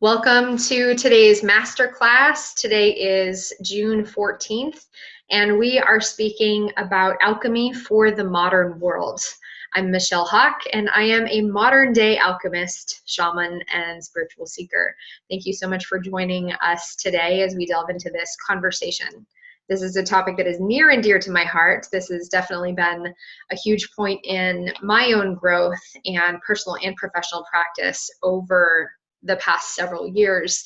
Welcome to today's masterclass. Today is June 14th, and we are speaking about alchemy for the modern world. I'm Michelle Hawk, and I am a modern day alchemist, shaman, and spiritual seeker. Thank you so much for joining us today as we delve into this conversation. This is a topic that is near and dear to my heart. This has definitely been a huge point in my own growth and personal and professional practice over the past several years,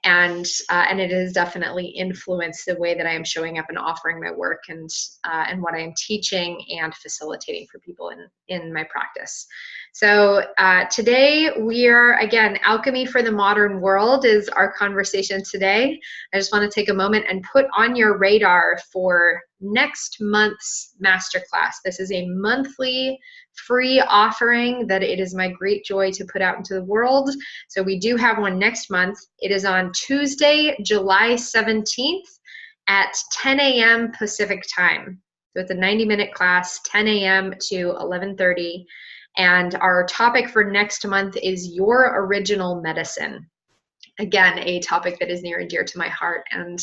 and it has definitely influenced the way that I am showing up and offering my work and what I am teaching and facilitating for people in my practice. So today we are, again, alchemy for the modern world is our conversation today. I just want to take a moment and put on your radar for next month's masterclass. This is a monthly free offering that it is my great joy to put out into the world. So we do have one next month. It is on Tuesday, July 17th at 10 a.m. Pacific time. So it's a 90-minute class, 10 a.m. to 11:30. And our topic for next month is your original medicine. Again, a topic that is near and dear to my heart and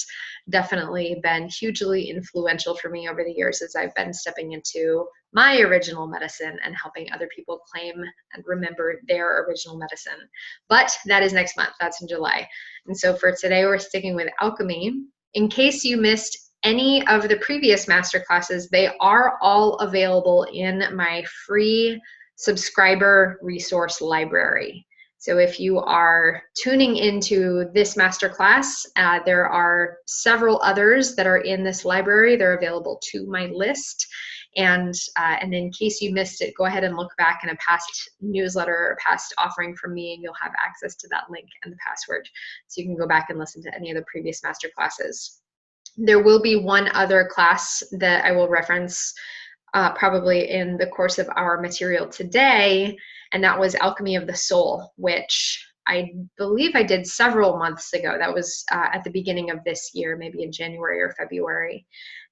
definitely been hugely influential for me over the years as I've been stepping into my original medicine and helping other people claim and remember their original medicine. But that is next month. That's in July. And so for today, we're sticking with alchemy. In case you missed any of the previous masterclasses, they are all available in my free subscriber resource library. So if you are tuning into this masterclass, there are several others that are in this library. They're available to my list. And in case you missed it, go ahead and look back in a past newsletter or past offering from me, and you'll have access to that link and the password. So you can go back and listen to any of the previous masterclasses. There will be one other class that I will reference probably in the course of our material today, and that was Alchemy of the Soul, which I believe I did several months ago. That was at the beginning of this year, maybe in January or February.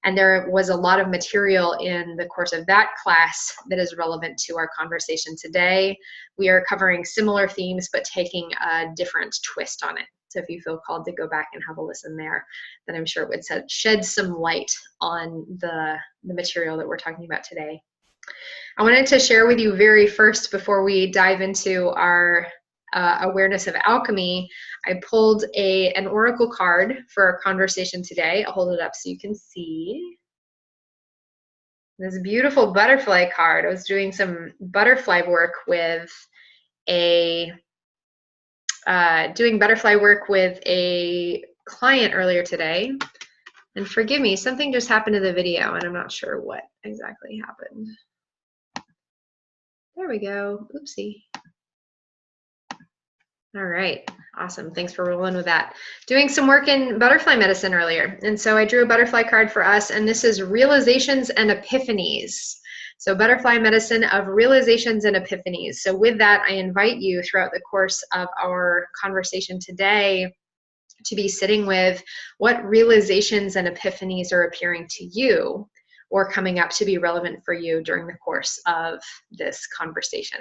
And there was a lot of material in the course of that class that is relevant to our conversation today. We are covering similar themes, but taking a different twist on it. So if you feel called to go back and have a listen there, then I'm sure it would shed some light on the material that we're talking about today. I wanted to share with you very first, before we dive into our awareness of alchemy, I pulled an oracle card for our conversation today. I'll hold it up so you can see. This beautiful butterfly card. I was doing some butterfly work with a client earlier today. And forgive me, something just happened to the video and I'm not sure what exactly happened. There we go. Oopsie. All right. Awesome. Thanks for rolling with that. Doing some work in butterfly medicine earlier. And so I drew a butterfly card for us, and this is realizations and epiphanies. So butterfly medicine of realizations and epiphanies. So with that, I invite you throughout the course of our conversation today to be sitting with what realizations and epiphanies are appearing to you or coming up to be relevant for you during the course of this conversation.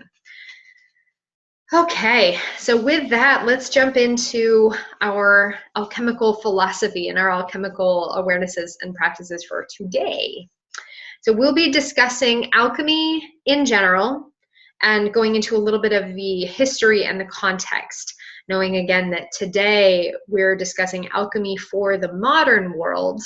Okay, so with that, let's jump into our alchemical philosophy and our alchemical awarenesses and practices for today. So we'll be discussing alchemy in general and going into a little bit of the history and the context, knowing again that today we're discussing alchemy for the modern world.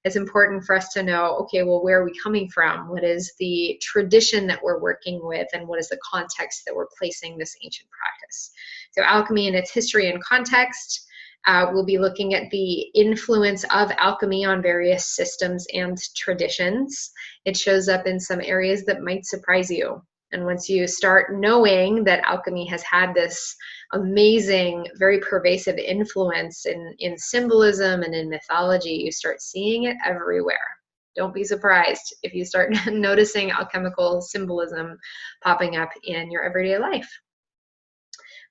It's important for us to know, okay, well, where are we coming from? What is the tradition that we're working with, and what is the context that we're placing this ancient practice? So alchemy and its history and context. We'll be looking at the influence of alchemy on various systems and traditions. It shows up in some areas that might surprise you. And once you start knowing that alchemy has had this amazing, very pervasive influence in symbolism and in mythology, you start seeing it everywhere. Don't be surprised if you start noticing alchemical symbolism popping up in your everyday life.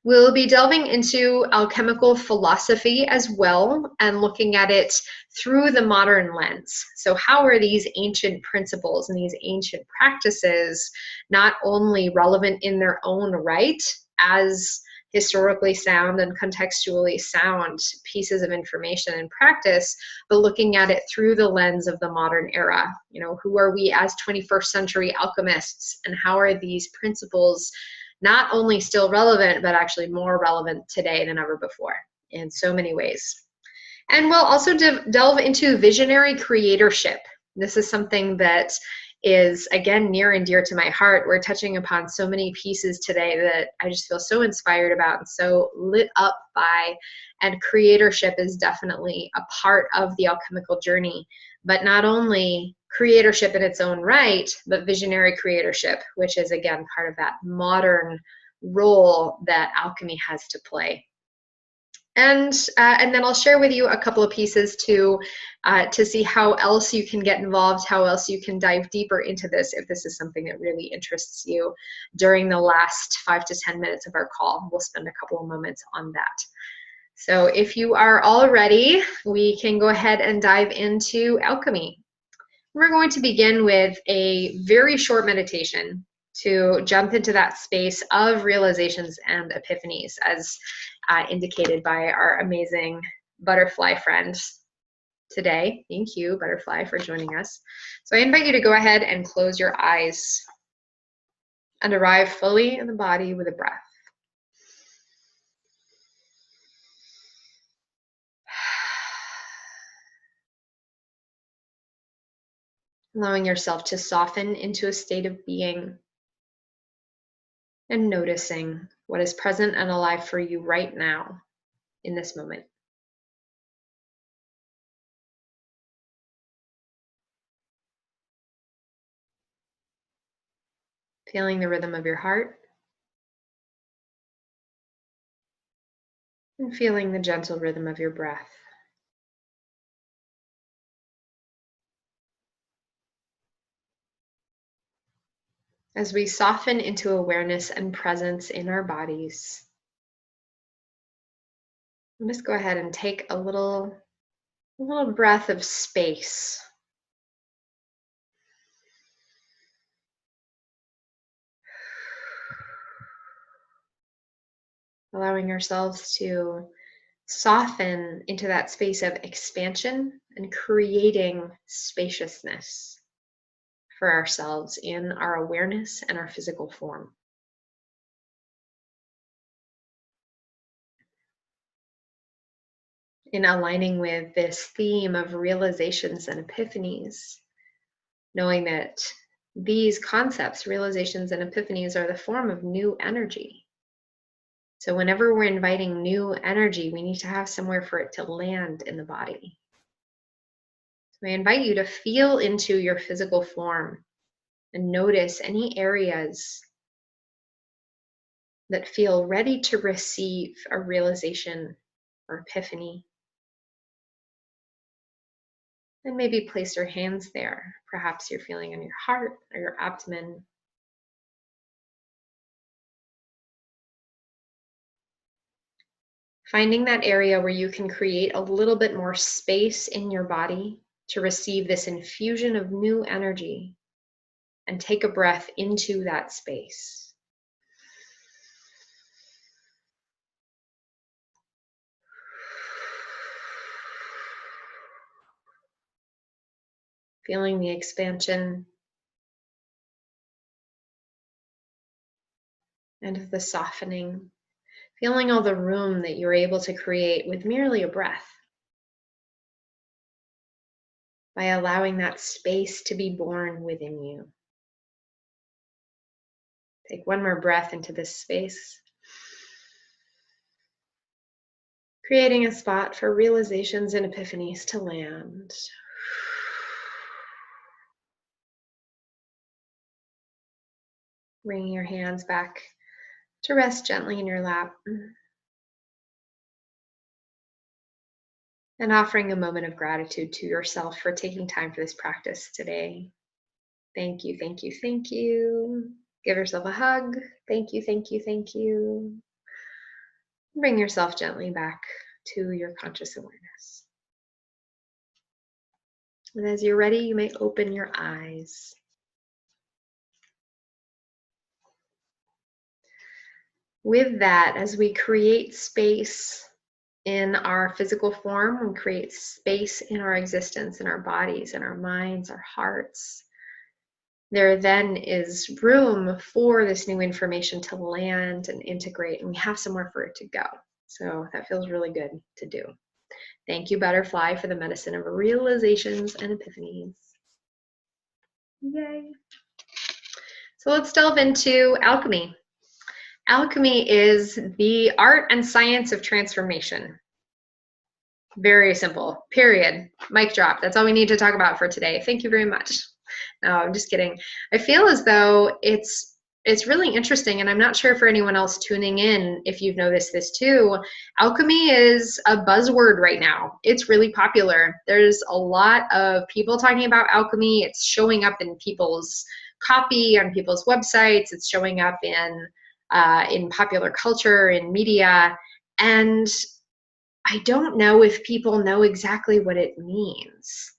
We'll be delving into alchemical philosophy as well and looking at it through the modern lens. So how are these ancient principles and these ancient practices not only relevant in their own right as historically sound and contextually sound pieces of information and practice, but looking at it through the lens of the modern era. You know, who are we as 21st century alchemists, and how are these principles not only still relevant, but actually more relevant today than ever before in so many ways. And we'll also delve into visionary creatorship. This is something that is, again, near and dear to my heart. We're touching upon so many pieces today that I just feel so inspired about and so lit up by. And creatorship is definitely a part of the alchemical journey, but not only creatorship in its own right, but visionary creatorship, which is, again, part of that modern role that alchemy has to play. And then I'll share with you a couple of pieces to see how else you can get involved, how else you can dive deeper into this if this is something that really interests you during the last 5 to 10 minutes of our call. We'll spend a couple of moments on that. So if you are all ready, we can go ahead and dive into alchemy. We're going to begin with a very short meditation to jump into that space of realizations and epiphanies, as indicated by our amazing butterfly friend today. Thank you, butterfly, for joining us. So I invite you to go ahead and close your eyes and arrive fully in the body with a breath. Allowing yourself to soften into a state of being and noticing what is present and alive for you right now in this moment. Feeling the rhythm of your heart and feeling the gentle rhythm of your breath. As we soften into awareness and presence in our bodies, let's go ahead and take a little breath of space. Allowing ourselves to soften into that space of expansion and creating spaciousness for ourselves in our awareness and our physical form. In aligning with this theme of realizations and epiphanies, knowing that these concepts, realizations and epiphanies, are the form of new energy. So whenever we're inviting new energy, we need to have somewhere for it to land in the body. So I invite you to feel into your physical form and notice any areas that feel ready to receive a realization or epiphany. And maybe place your hands there. Perhaps you're feeling in your heart or your abdomen. Finding that area where you can create a little bit more space in your body to receive this infusion of new energy, and take a breath into that space. Feeling the expansion and the softening. Feeling all the room that you're able to create with merely a breath. By allowing that space to be born within you. Take one more breath into this space. Creating a spot for realizations and epiphanies to land. Bringing your hands back to rest gently in your lap. And offering a moment of gratitude to yourself for taking time for this practice today. Thank you, thank you, thank you. Give yourself a hug. Thank you, thank you, thank you. Bring yourself gently back to your conscious awareness. And as you're ready, you may open your eyes. with that, as we create space in our physical form, we create space in our existence, in our bodies, in our minds, our hearts, there then is room for this new information to land and integrate, and we have somewhere for it to go. So that feels really good to do. Thank you, Butterfly, for the medicine of realizations and epiphanies. Yay. So let's delve into alchemy. Alchemy is the art and science of transformation. Very simple, period. Mic drop. That's all we need to talk about for today. Thank you very much. No, I'm just kidding. I feel as though it's really interesting, and I'm not sure for anyone else tuning in if you've noticed this too. Alchemy is a buzzword right now. It's really popular. There's a lot of people talking about alchemy. It's showing up in people's copy, on people's websites. It's showing up in popular culture, in media, and I don't know if people know exactly what it means.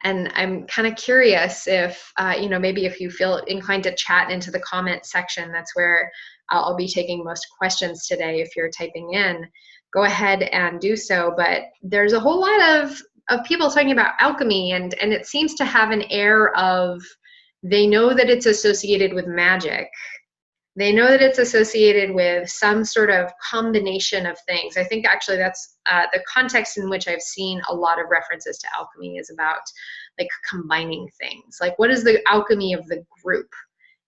And I'm kind of curious if, maybe if you feel inclined to chat into the comment section, that's where I'll be taking most questions today. If you're typing in, go ahead and do so. But there's a whole lot of people talking about alchemy, and it seems to have an air of, they know that it's associated with magic. They know that it's associated with some sort of combination of things. I think actually that's the context in which I've seen a lot of references to alchemy is about like combining things. Like, what is the alchemy of the group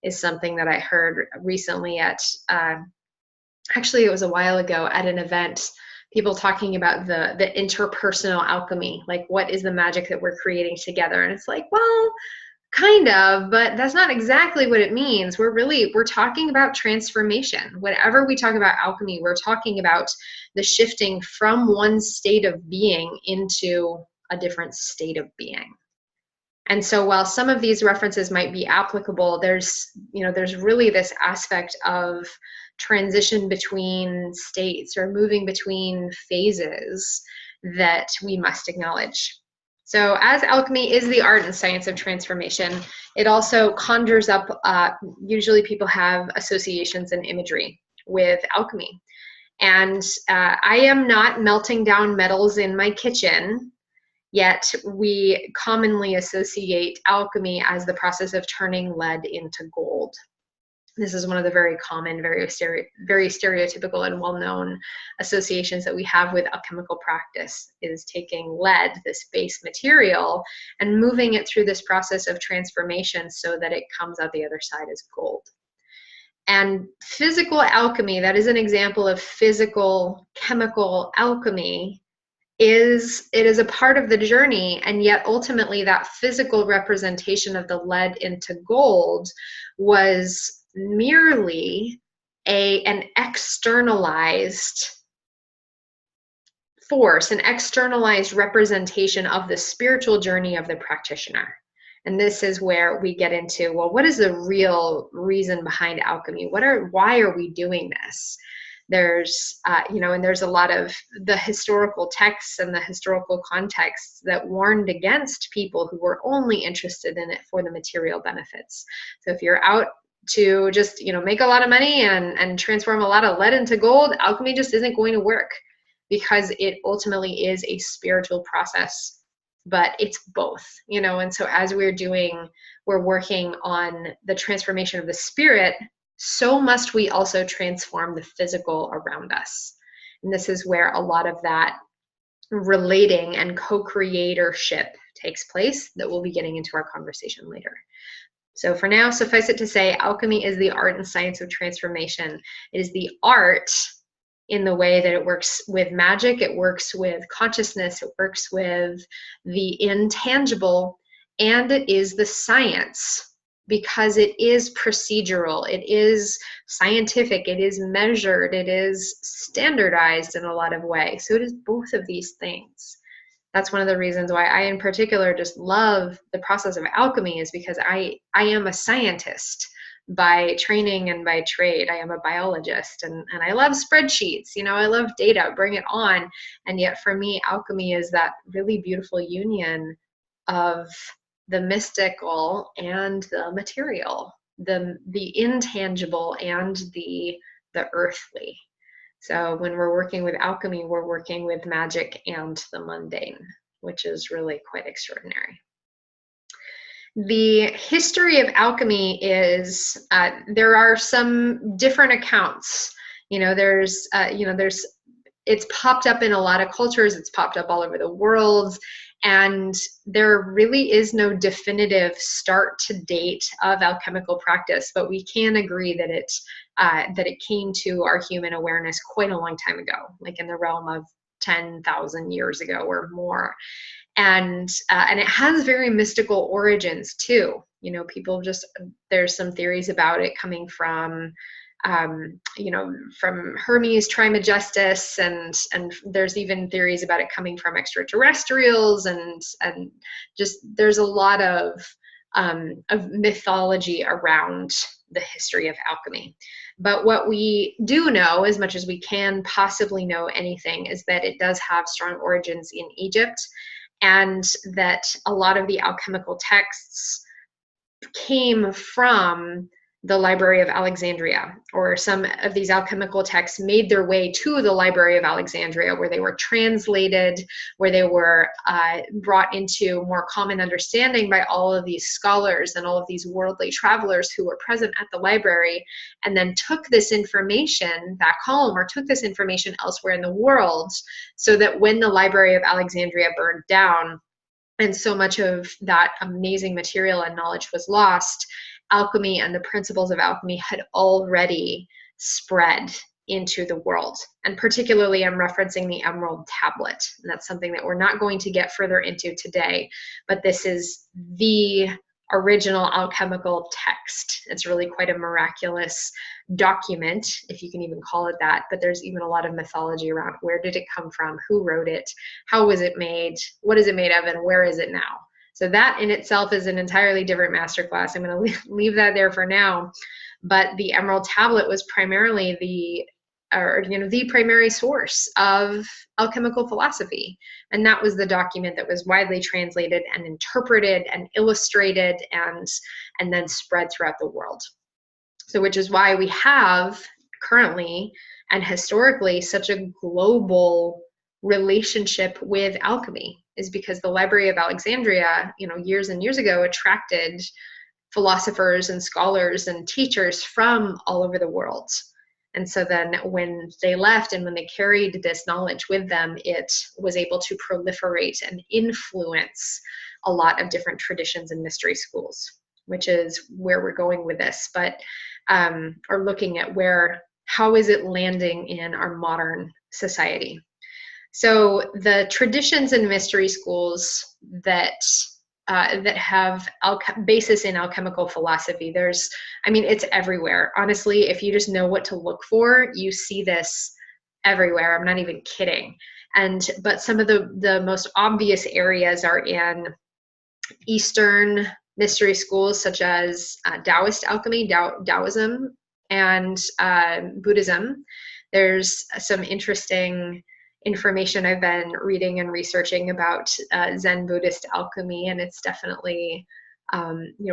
is something that I heard recently at, actually it was a while ago at an event, people talking about the interpersonal alchemy. Like, what is the magic that we're creating together? And it's like, well, kind of, but that's not exactly what it means. We're talking about transformation. Whenever we talk about alchemy, we're talking about the shifting from one state of being into a different state of being. And so while some of these references might be applicable, there's really this aspect of transition between states or moving between phases that we must acknowledge. So as alchemy is the art and science of transformation, it also conjures up, usually people have associations and imagery with alchemy. And I am not melting down metals in my kitchen, yet we commonly associate alchemy as the process of turning lead into gold. This is one of the very common, very stereotypical and well-known associations that we have with alchemical practice, is taking lead, this base material, and moving it through this process of transformation so that it comes out the other side as gold. And physical alchemy, that is an example of physical chemical alchemy, it is a part of the journey, and yet ultimately that physical representation of the lead into gold was merely an externalized force, an externalized representation of the spiritual journey of the practitioner. And this is where we get into, well, what is the real reason behind alchemy? Why are we doing this? There's, and there's a lot of the historical texts and the historical contexts that warned against people who were only interested in it for the material benefits. So if you're out to just, make a lot of money and transform a lot of lead into gold, alchemy just isn't going to work, because it ultimately is a spiritual process, but it's both, and so as we're working on the transformation of the spirit, so must we also transform the physical around us. And this is where a lot of that relating and co-creatorship takes place that we'll be getting into our conversation later. So for now, suffice it to say, alchemy is the art and science of transformation. It is the art in the way that it works with magic, it works with consciousness, it works with the intangible, and it is the science, because it is procedural, it is scientific, it is measured, it is standardized in a lot of ways. So it is both of these things. That's one of the reasons why I in particular just love the process of alchemy, is because I am a scientist by training and by trade. I am a biologist, and I love spreadsheets, I love data, bring it on. And yet for me, alchemy is that really beautiful union of the mystical and the material, the intangible and the the earthly. So when we're working with alchemy, we're working with magic and the mundane, which is really quite extraordinary. The history of alchemy is, there are some different accounts. There's it's popped up in a lot of cultures, it's popped up all over the world, and there really is no definitive start to date of alchemical practice, but we can agree that it came to our human awareness quite a long time ago, like in the realm of 10,000 years ago or more. And it has very mystical origins too. There's some theories about it coming from from Hermes Trismegistus, and there's even theories about it coming from extraterrestrials, and just there's a lot of mythology around the history of alchemy. But what we do know, as much as we can possibly know anything, is that it does have strong origins in Egypt, and that a lot of the alchemical texts came from the Library of Alexandria, or some of these alchemical texts made their way to the Library of Alexandria, where they were translated, where they were brought into more common understanding by all of these scholars and all of these worldly travelers who were present at the library, and then took this information back home or took this information elsewhere in the world, so that when the Library of Alexandria burned down and so much of that amazing material and knowledge was lost, alchemy and the principles of alchemy had already spread into the world. And particularly, I'm referencing the Emerald Tablet. And that's something that we're not going to get further into today, but this is the original alchemical text. It's really quite a miraculous document, if you can even call it that, but there's even a lot of mythology around where did it come from, who wrote it, how was it made, what is it made of, and where is it now. So that in itself is an entirely different masterclass. I'm going to leave that there for now. But the Emerald Tablet was primarily the primary source of alchemical philosophy. And that was the document that was widely translated and interpreted and illustrated and then spread throughout the world. So which is why we have currently and historically such a global relationship with alchemy, is because the Library of Alexandria, years and years ago, attracted philosophers and scholars and teachers from all over the world. And so then when they left and when they carried this knowledge with them, it was able to proliferate and influence a lot of different traditions and mystery schools, which is where we're going with this, but or looking at how is it landing in our modern society. So the traditions and mystery schools that have basis in alchemical philosophy, it's everywhere. Honestly, if you just know what to look for, you see this everywhere. I'm not even kidding. But some of the most obvious areas are in Eastern mystery schools, such as Taoist alchemy, Taoism, and Buddhism. There's some interesting information I've been reading and researching about Zen Buddhist alchemy, and it's definitely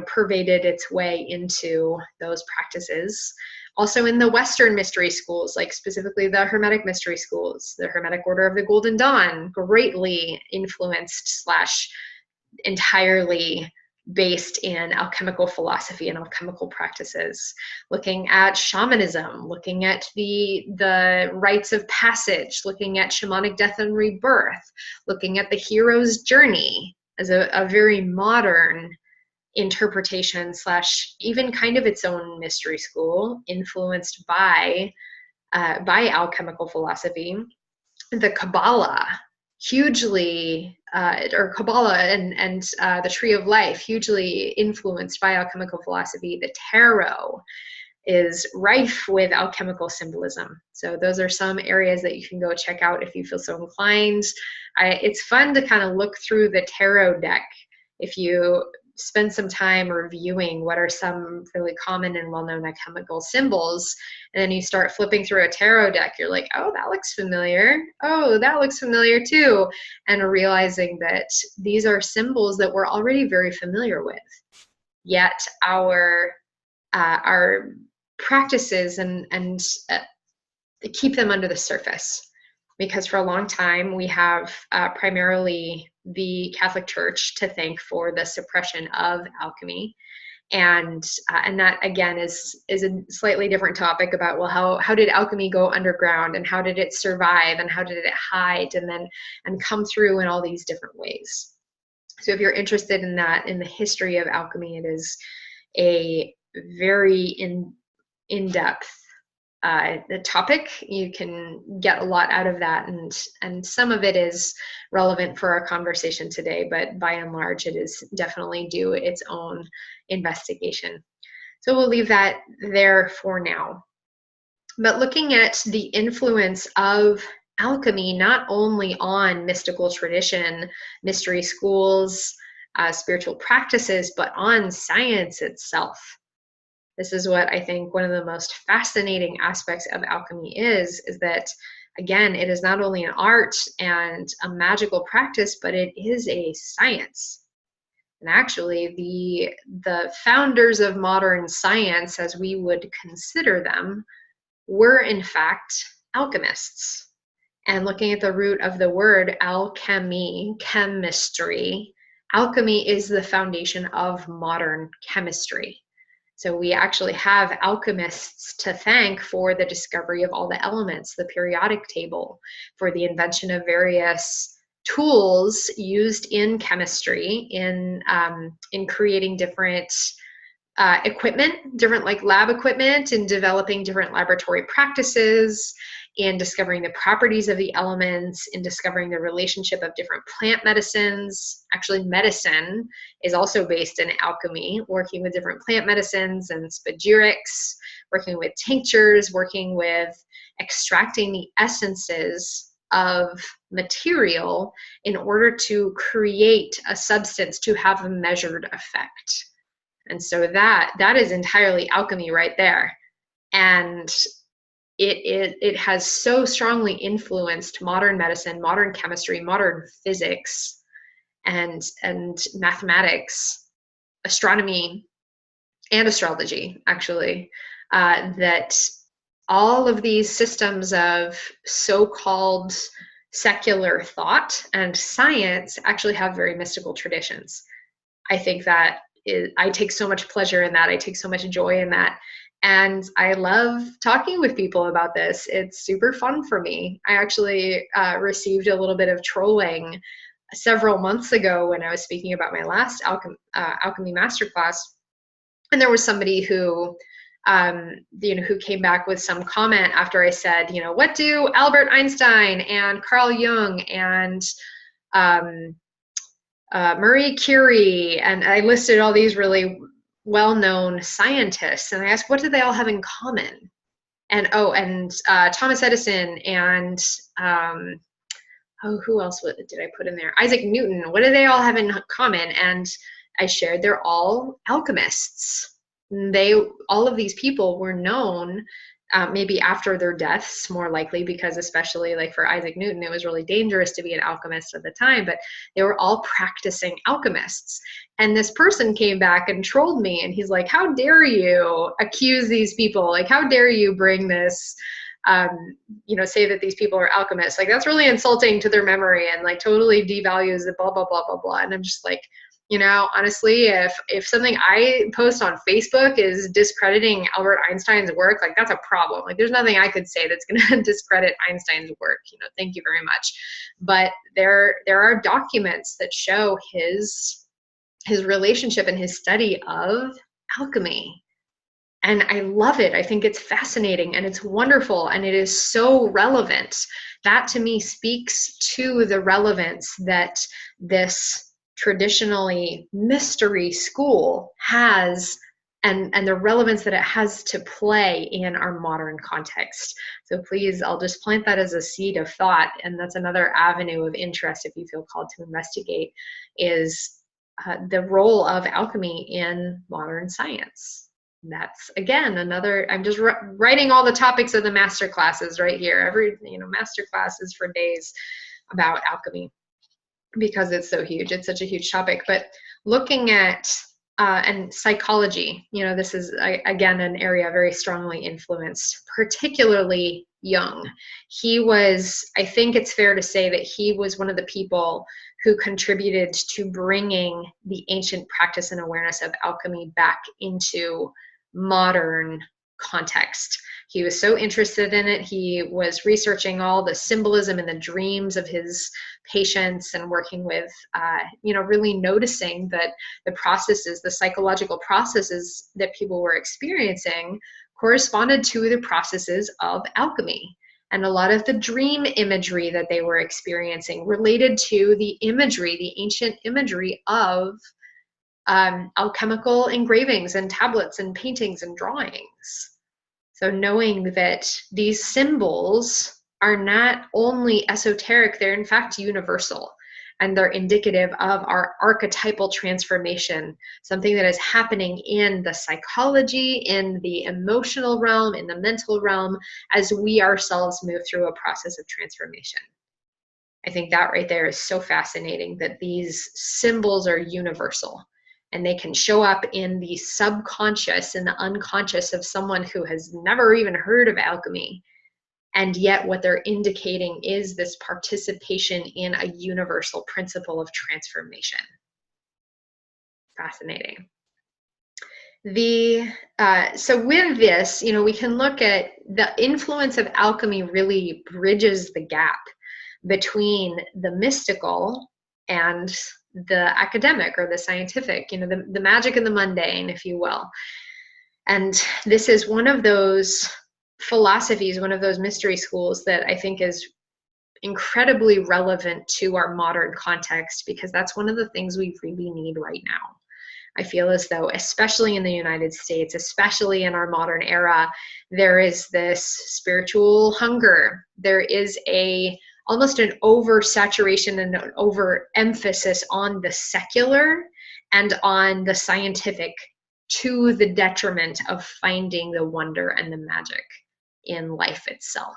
pervaded its way into those practices. Also in the Western mystery schools, like specifically the Hermetic mystery schools, the Hermetic Order of the Golden Dawn, greatly influenced / entirely based in alchemical philosophy and alchemical practices, looking at shamanism, looking at the rites of passage, looking at shamanic death and rebirth, looking at the hero's journey as a very modern interpretation / even kind of its own mystery school, influenced by alchemical philosophy. The Kabbalah, hugely Kabbalah and the Tree of Life, hugely influenced by alchemical philosophy. The tarot is rife with alchemical symbolism. So those are some areas that you can go check out if you feel so inclined. It's fun to kind of look through the tarot deck if you spend some time reviewing what are some really common and well-known alchemical symbols, and then you start flipping through a tarot deck, you're like, oh, that looks familiar. Oh, that looks familiar too. And realizing that these are symbols that we're already very familiar with, yet our practices and keep them under the surface. Because for a long time, we have primarily the Catholic Church to thank for the suppression of alchemy. And that again is a slightly different topic about, well, how did alchemy go underground, and how did it survive, and how did it hide and come through in all these different ways. So if you're interested in that, in the history of alchemy, it is a very in-depth topic. You can get a lot out of that, and some of it is relevant for our conversation today, but by and large it is definitely due its own investigation. So we'll leave that there for now. But looking at the influence of alchemy, not only on mystical tradition, mystery schools, spiritual practices, but on science itself. This is what I think one of the most fascinating aspects of alchemy is that, again, it is not only an art and a magical practice, but it is a science. And actually, the founders of modern science, as we would consider them, were in fact alchemists. And looking at the root of the word alchemy, chemistry, alchemy is the foundation of modern chemistry. So we actually have alchemists to thank for the discovery of all the elements, the periodic table, for the invention of various tools used in chemistry, in creating different equipment, different like lab equipment, in developing different laboratory practices, in discovering the properties of the elements, in discovering the relationship of different plant medicines. Actually, medicine is also based in alchemy, working with different plant medicines and spagyrics, working with tinctures, working with extracting the essences of material in order to create a substance to have a measured effect. And so that is entirely alchemy right there. And it has so strongly influenced modern medicine, modern chemistry, modern physics, and mathematics, astronomy, and astrology, actually, that all of these systems of so-called secular thought and science actually have very mystical traditions. I think that I take so much pleasure in that. I take so much joy in that. And I love talking with people about this. It's super fun for me. I actually received a little bit of trolling several months ago when I was speaking about my last alchemy masterclass. And there was somebody who, who came back with some comment after I said, what do Albert Einstein and Carl Jung and Marie Curie, and I listed all these really well-known scientists, and I asked, what do they all have in common? And Thomas Edison, and who else did I put in there? Isaac Newton. What do they all have in common? And I shared they're all alchemists. All of these people were known maybe after their deaths, more likely, because especially like for Isaac Newton, it was really dangerous to be an alchemist at the time, but they were all practicing alchemists. And this person came back and trolled me, and he's like, how dare you accuse these people? Like, how dare you bring this, say that these people are alchemists? Like, that's really insulting to their memory and like totally devalues the blah, blah, blah, blah, blah. And I'm just like, honestly, if something I post on Facebook is discrediting Albert Einstein's work, like that's a problem. Like there's nothing I could say that's going to discredit Einstein's work. Thank you very much. But there are documents that show his relationship and his study of alchemy. And I love it. I think it's fascinating and it's wonderful and it is so relevant. That to me speaks to the relevance that this traditionally mystery school has and the relevance that it has to play in our modern context. So please, I'll just plant that as a seed of thought, and that's another avenue of interest if you feel called to investigate, is the role of alchemy in modern science. That's again another, I'm just writing all the topics of the master classes right here. Every master classes for days about alchemy, because it's so huge. It's such a huge topic. But looking at and psychology. This is, again, an area very strongly influenced, particularly Jung. He was, I think it's fair to say that he was one of the people who contributed to bringing the ancient practice and awareness of alchemy back into modern context. He was so interested in it. He was researching all the symbolism and the dreams of his patients and working with, really noticing that the processes, the psychological processes that people were experiencing corresponded to the processes of alchemy. And a lot of the dream imagery that they were experiencing related to the imagery, the ancient imagery of alchemical engravings and tablets and paintings and drawings. So knowing that these symbols are not only esoteric, they're in fact universal, and they're indicative of our archetypal transformation, something that is happening in the psychology, in the emotional realm, in the mental realm, as we ourselves move through a process of transformation. I think that right there is so fascinating, that these symbols are universal. And they can show up in the subconscious and the unconscious of someone who has never even heard of alchemy. And yet what they're indicating is this participation in a universal principle of transformation. Fascinating. So with this, we can look at the influence of alchemy really bridges the gap between the mystical and the academic or the scientific, the magic and the mundane, if you will. And this is one of those philosophies, one of those mystery schools that I think is incredibly relevant to our modern context, because that's one of the things we really need right now. I feel as though, especially in the United States, especially in our modern era, there is this spiritual hunger. There is almost an oversaturation and an overemphasis on the secular and on the scientific, to the detriment of finding the wonder and the magic in life itself.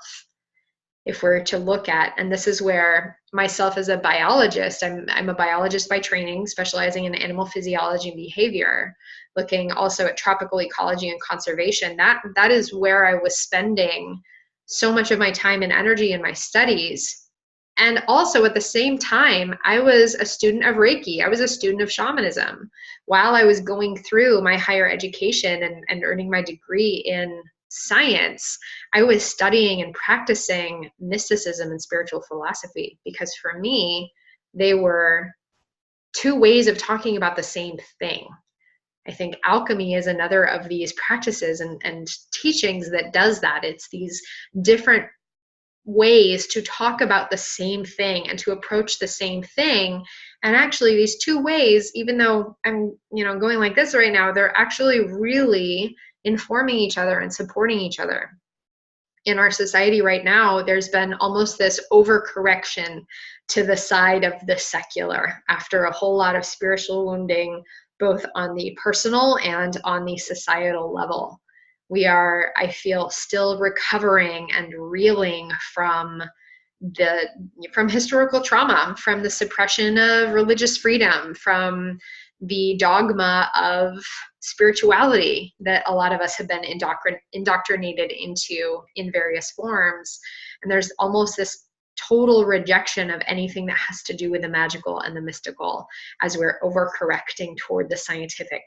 If we're to look at, and this is where myself as a biologist, I'm a biologist by training, specializing in animal physiology and behavior, looking also at tropical ecology and conservation. That is where I was spending so much of my time and energy in my studies. And also at the same time, I was a student of Reiki. I was a student of shamanism. While I was going through my higher education and earning my degree in science, I was studying and practicing mysticism and spiritual philosophy, because for me, they were two ways of talking about the same thing. I think alchemy is another of these practices and teachings that does that. It's these different ways to talk about the same thing and to approach the same thing. And actually these two ways, even though I'm going like this right now, they're actually really informing each other and supporting each other. In our society right now, there's been almost this overcorrection to the side of the secular after a whole lot of spiritual wounding, both on the personal and on the societal level. We are, I feel, still recovering and reeling from historical trauma, from the suppression of religious freedom, from the dogma of spirituality that a lot of us have been indoctrinated into in various forms. And there's almost this total rejection of anything that has to do with the magical and the mystical, as we're overcorrecting toward the scientific.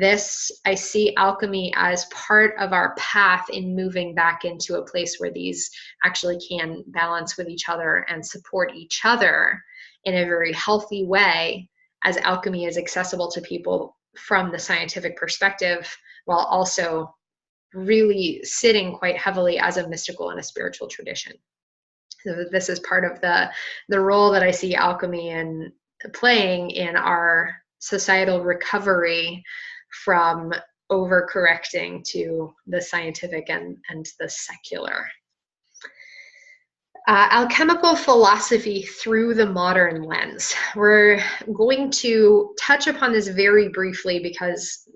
I see alchemy as part of our path in moving back into a place where these actually can balance with each other and support each other in a very healthy way, as alchemy is accessible to people from the scientific perspective, while also really sitting quite heavily as a mystical and a spiritual tradition. So this is part of the role that I see alchemy playing in our societal recovery from overcorrecting to the scientific and the secular. Alchemical philosophy through the modern lens. We're going to touch upon this very briefly because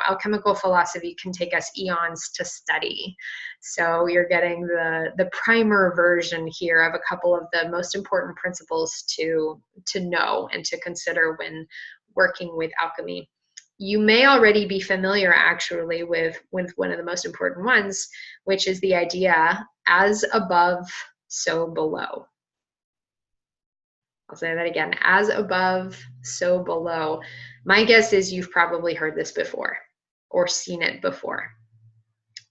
alchemical philosophy can take us eons to study. So you're getting the primer version here of a couple of the most important principles to know and to consider when working with alchemy. you may already be familiar actually with one of the most important ones, which is the idea as above, so below. I'll say that again, as above, so below. My guess is you've probably heard this before or seen it before.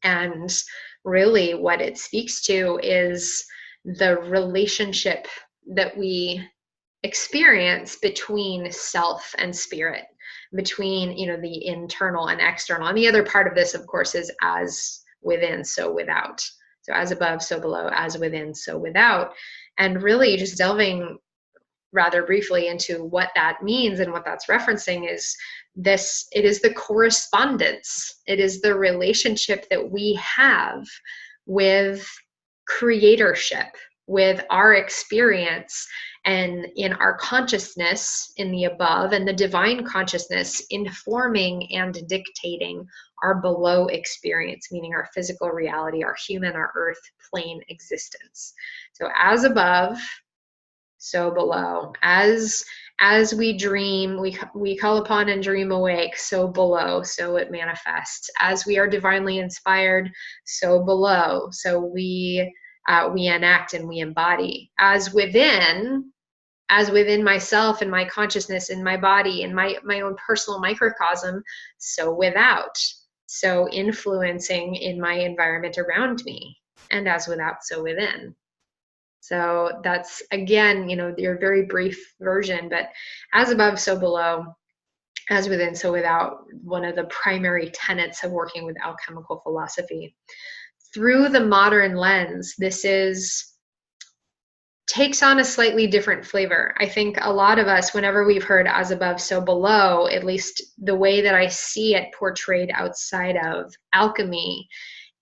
And really what it speaks to is the relationship that we experience between self and spirit, between, you know, the internal and external. And the other part of this, of course, is as within, so without. So as above, so below, as within, so without. And really just delving rather briefly into what that means and what that's referencing is this: it is the correspondence, it is the relationship that we have with creatorship, with our experience, and in our consciousness in the above, and the divine consciousness informing and dictating our below experience, meaning our physical reality, our human, our earth plane existence. So as above, so below. As we dream, we call upon and dream awake, so below, so it manifests. As we are divinely inspired, so below, so we enact and we embody. As within myself and my consciousness in my body and my own personal microcosm, so without, so influencing in my environment around me. And as without, so within. So that's, again, you know, your very brief version, but as above, so below, as within, so without, one of the primary tenets of working with alchemical philosophy. Through the modern lens, this takes on a slightly different flavor. I think a lot of us, whenever we've heard as above, so below, at least the way that I see it portrayed outside of alchemy,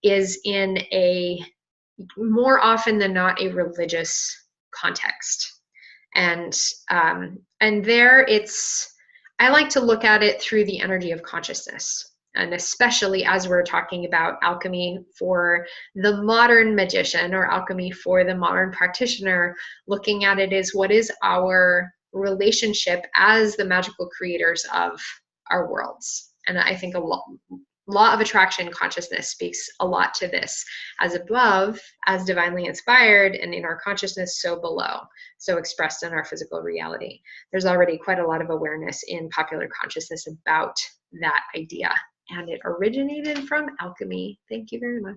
is in a more often than not a religious context. And there I like to look at it through the energy of consciousness. And especially as we're talking about alchemy for the modern magician, or alchemy for the modern practitioner, looking at it as what is our relationship as the magical creators of our worlds. And I think a law of attraction consciousness speaks a lot to this. As above, as divinely inspired, and in our consciousness, so below, so expressed in our physical reality. There's already quite a lot of awareness in popular consciousness about that idea, and it originated from alchemy. Thank you very much.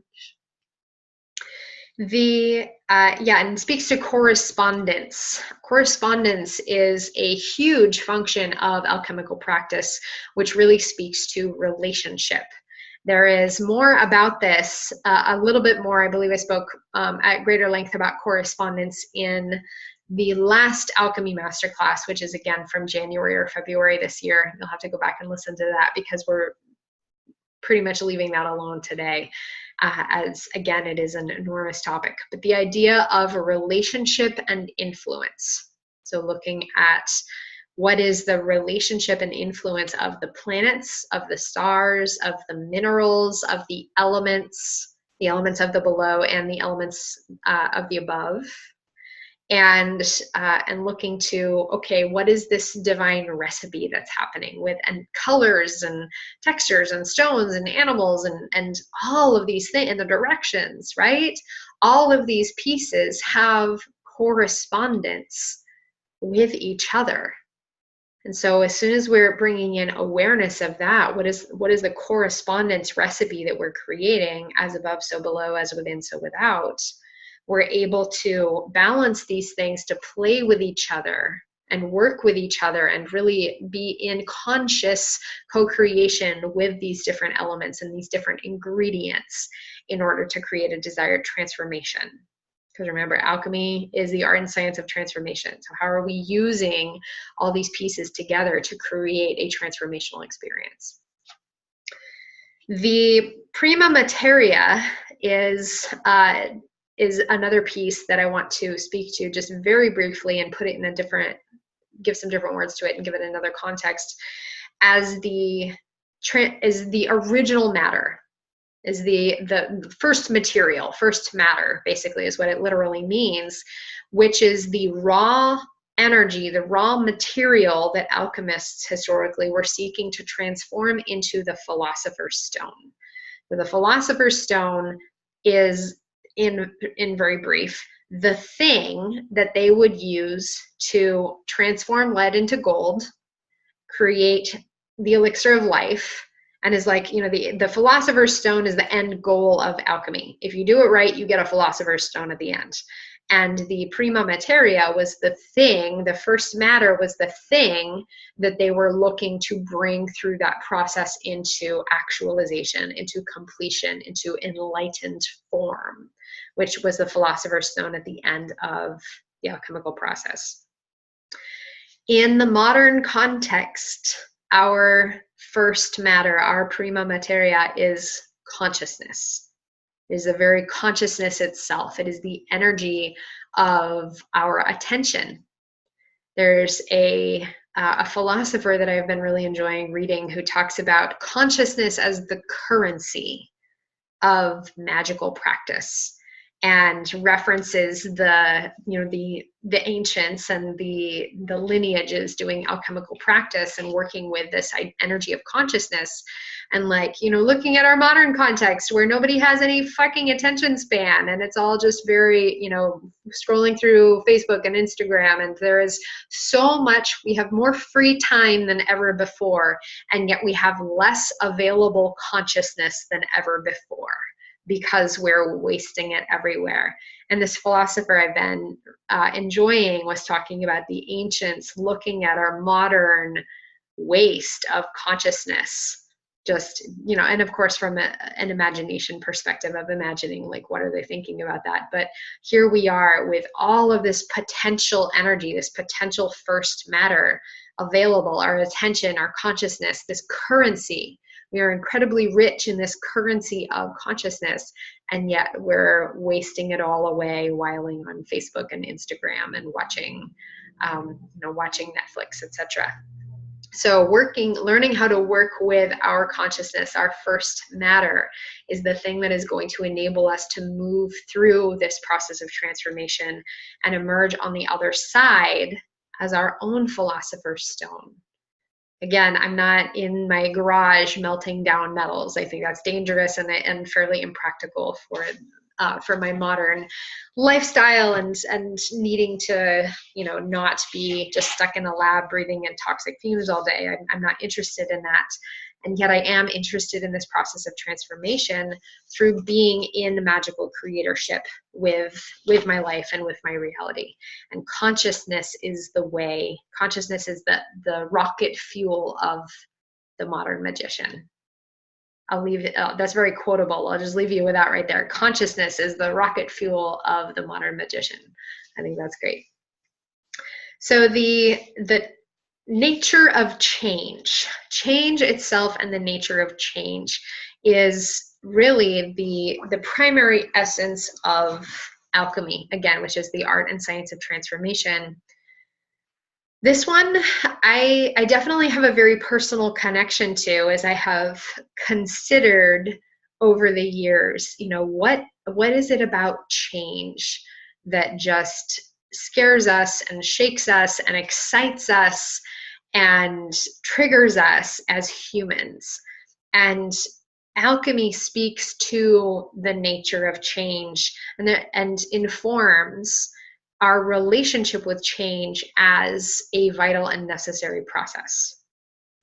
And speaks to correspondence. Correspondence is a huge function of alchemical practice, which really speaks to relationship. There is more about this, a little bit more. I believe I spoke at greater length about correspondence in the last Alchemy Masterclass, which is again from January or February this year. You'll have to go back and listen to that, because we're pretty much leaving that alone today. As again, it is an enormous topic, but the idea of a relationship and influence. So looking at what is the relationship and influence of the planets, of the stars, of the minerals, of the elements of the below and the elements of the above. And looking to, okay, what is this divine recipe that's happening with, and colors and textures and stones and animals and all of these things, and the directions, right? All of these pieces have correspondence with each other. And so as soon as we're bringing in awareness of that, what is the correspondence recipe that we're creating, as above, so below, as within, so without, we're able to balance these things to play with each other and work with each other and really be in conscious co-creation with these different elements and these different ingredients in order to create a desired transformation. Because remember, alchemy is the art and science of transformation. So how are we using all these pieces together to create a transformational experience? The prima materia is another piece that I want to speak to just very briefly and put it in give some different words to it and give it another context, as the original matter, is the first material, first matter, basically is what it literally means, which is the raw energy, the raw material that alchemists historically were seeking to transform into the philosopher's stone. So the philosopher's stone is, in very brief, the thing that they would use to transform lead into gold, create the elixir of life, and is like, the philosopher's stone is the end goal of alchemy. If you do it right, you get a philosopher's stone at the end. And the prima materia was the thing, the first matter was the thing that they were looking to bring through that process into actualization, into completion, into enlightened form, which was the philosopher's stone at the end of the alchemical process. In the modern context, our first matter, our prima materia, is consciousness. It is the very consciousness itself. It is the energy of our attention. There's a philosopher that I've been really enjoying reading who talks about consciousness as the currency of magical practice, and references the ancients and the lineages doing alchemical practice and working with this energy of consciousness, and looking at our modern context where nobody has any fucking attention span, and it's all just very scrolling through Facebook and Instagram, and there is so much, we have more free time than ever before, and yet we have less available consciousness than ever before, because we're wasting it everywhere. And this philosopher I've been enjoying was talking about the ancients looking at our modern waste of consciousness, just, and of course from an imagination perspective of imagining, what are they thinking about that? But here we are with all of this potential energy, this potential first matter available, our attention, our consciousness, this currency. We are incredibly rich in this currency of consciousness, and yet we're wasting it all away whiling on Facebook and Instagram and watching Netflix, etc. So learning how to work with our consciousness, our first matter, is the thing that is going to enable us to move through this process of transformation and emerge on the other side as our own philosopher's stone. Again, I'm not in my garage melting down metals. I think that's dangerous and fairly impractical for my modern lifestyle and needing to not be just stuck in a lab breathing in toxic fumes all day. I'm not interested in that. And yet I am interested in this process of transformation through being in magical creatorship with my life and with my reality. And consciousness is the way. Consciousness is the rocket fuel of the modern magician. I'll leave it, that's very quotable. I'll just leave you with that right there. Consciousness is the rocket fuel of the modern magician. I think that's great. So the nature of change itself, and the nature of change is really the primary essence of alchemy, again, which is the art and science of transformation. This one, I definitely have a very personal connection to, as I have considered over the years, what is it about change that just scares us and shakes us and excites us and triggers us as humans. And alchemy speaks to the nature of change and informs our relationship with change as a vital and necessary process,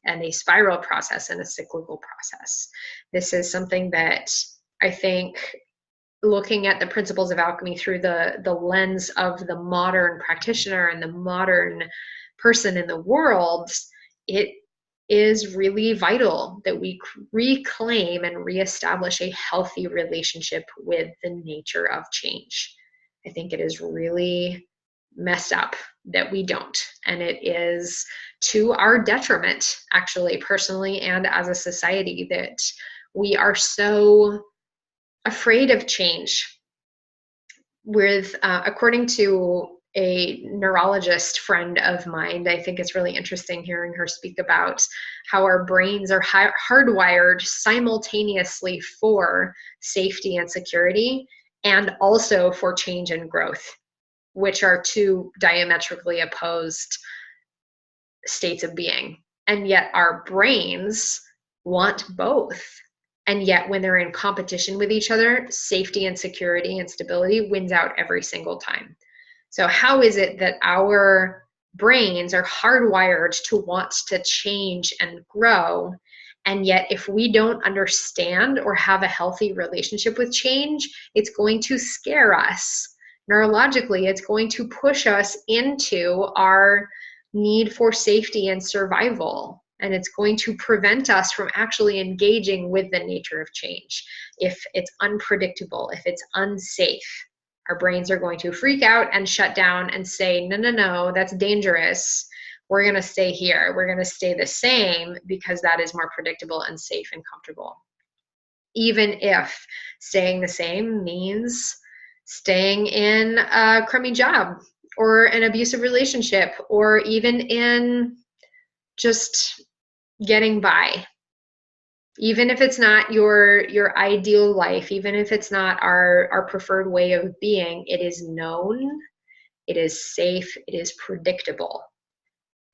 and a spiral process and a cyclical process. This is something that I think, looking at the principles of alchemy through the lens of the modern practitioner and the modern person in the world, it is really vital that we reclaim and reestablish a healthy relationship with the nature of change. I think it is really messed up that we don't, and it is to our detriment, actually, personally and as a society, that we are so afraid of change. According to a neurologist friend of mine, I think it's really interesting hearing her speak about how our brains are hardwired simultaneously for safety and security, and also for change and growth. which are two diametrically opposed states of being. And yet our brains want both. And yet when they're in competition with each other, safety and security and stability wins out every single time. So how is it that our brains are hardwired to want to change and grow? And yet if we don't understand or have a healthy relationship with change, it's going to scare us. Neurologically, it's going to push us into our need for safety and survival. And it's going to prevent us from actually engaging with the nature of change. If it's unpredictable, if it's unsafe, our brains are going to freak out and shut down and say, no, no, no, that's dangerous. We're going to stay here. We're going to stay the same because that is more predictable and safe and comfortable. Even if staying the same means staying in a crummy job or an abusive relationship, or even in just getting by. Even if it's not your ideal life, even if it's not our preferred way of being, it is known, it is safe, it is predictable.